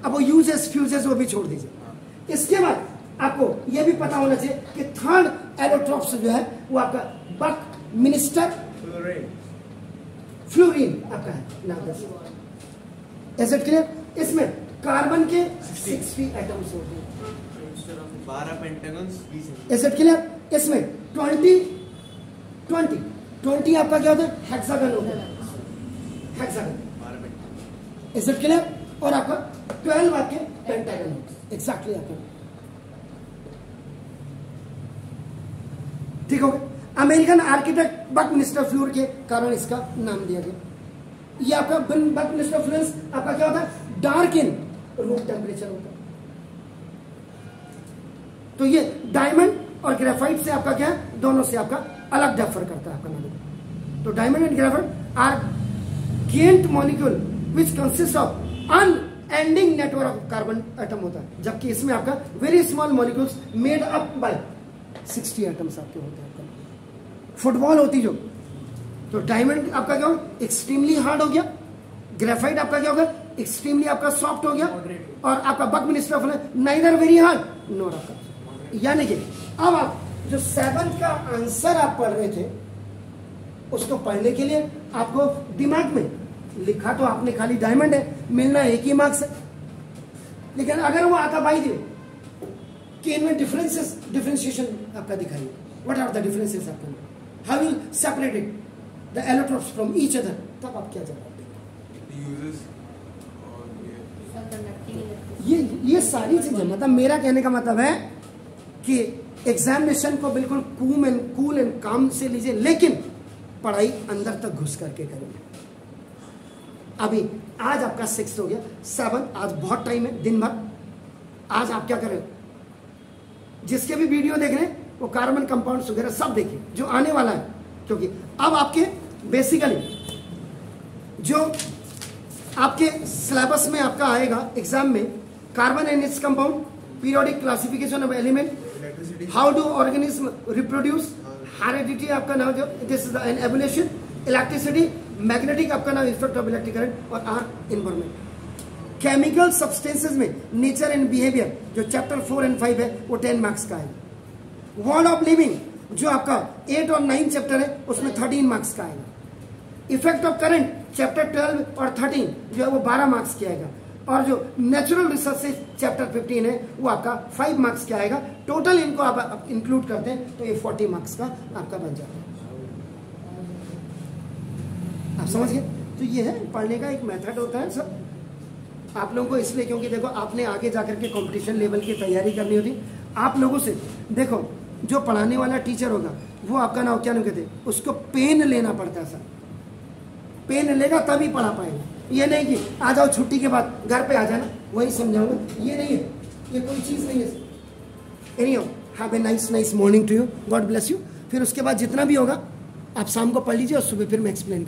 अब वो यूजेस फ्यूजेस वो भी छोड़ दीजिए। इसके बाद आपको यह भी पता होना चाहिए कि थर्ड एलोट्रॉप्स जो है वो आपका बकमिंस्टर फ्लोरीन आपका है नाम। Acid clear? इसमें कार्बन के 60 एटम्स होते हैं, 12 पेंटागन्स 20। Acid clear? इसमें 20 आपका क्या होता है, हेक्सागन होता है, हेक्सागन। Acid clear? और आपका 12 आपके पेंटागन एग्जैक्टली आपका, ठीक हो गया। अमेरिकन आर्किटेक्ट बकमिंस्टर फ्लोर के कारण इसका नाम दिया गया। ये आपका बकमिंस्टर फ्लोरेंस आपका क्या होता है, डार्क इन रूम टेम्परेचर होता है। तो ये डायमंड और ग्रेफाइट से आपका क्या है, दोनों से आपका अलग डिफर करता है आपका नॉलेज। तो diamond and graphite are giant molecule which consist of unending network of carbon atom होता है, जबकि इसमें आपका very small molecules made up by 60 atoms आपके होते हैं। आपका फुटबॉल होती जो, तो डायमंड आपका क्या होगा, एक्सट्रीमली हार्ड हो गया, ग्रेफाइट आपका क्या होगा, एक्सट्रीमली आपका सॉफ्ट हो गया, और आपका Buckminster neither very hard nor आपका। यानी कि अब आप जो 7 का आंसर आप पढ़ रहे थे उसको पढ़ने के लिए आपको दिमाग में लिखा तो आपने खाली डायमंड है, मिलना एक ही मार्क्स है, लेकिन अगर वो आता भाई दे कि इनमें डिफरेंशिएशन आपका दिखाइए, व्हाट आर द डिफरेंसेस आपका, how will separated the allotropes from each other, तब आप क्या जवाब देंगे? ये सारी चीजें, मतलब मेरा कहने का मतलब है कि एग्जामिनेशन को बिल्कुल कूल एंड काम से लीजिए, लेकिन पढ़ाई अंदर तक घुस करके करेंगे। अभी आज आपका 6 हो गया, 7 आज बहुत टाइम है, दिन भर। आज आप क्या करें, जिसके भी वीडियो देख रहे हैं वो कार्बन कंपाउंड्स वगैरह सब देखिए जो आने वाला है, क्योंकि अब आपके बेसिकली जो आपके सिलेबस में आपका आएगा एग्जाम में, carbon and its compound, periodic classification of element, how do organism reproduce, heredity आपका नाम जो this is an evolution, electricity, magnetic आपका नाम इफेक्ट ऑफ इलेक्ट्रिक करंट, और आर एनवायरमेंट। केमिकल सब्सटेंसेस में नेचर एंड बिहेवियर जो चैप्टर 4 एंड 5 है वो 10 मार्क्स का है। वर्ल्ड ऑफ लिविंग जो आपका 8 और 9 चैप्टर है उसमें 13 मार्क्स का आएगा। इफेक्ट ऑफ करंट चैप्टर 12 और 13 जो है वो 12 मार्क्स की आएगा, और जो नेचुरल रिसोर्सेज चैप्टर 15 है वो आपका 5 मार्क्स का आएगा। टोटल इनको आप इंक्लूड करते हैं तो ये 40 मार्क्स का आपका बन जाता है। आप समझ गए? तो ये है पढ़ने का एक मेथड होता है सब आप लोगों को, इसलिए क्योंकि देखो आपने आगे जाकर के कंपटीशन लेवल की तैयारी करनी होती। आप लोगों से देखो जो पढ़ाने वाला टीचर होगा वो आपका नाम क्या नहीं कहते, उसको पेन लेना पड़ता है सर, पेन लेगा तभी पढ़ा पाएगा। ये नहीं कि आ जाओ छुट्टी के बाद घर पे आ जाना वही समझाऊंगा, ये नहीं है, ये कोई चीज़ नहीं है। Anyhow have a nice morning to you, God bless you. फिर उसके बाद जितना भी होगा आप शाम को पढ़ लीजिए और सुबह फिर मैं एक्सप्लेन कर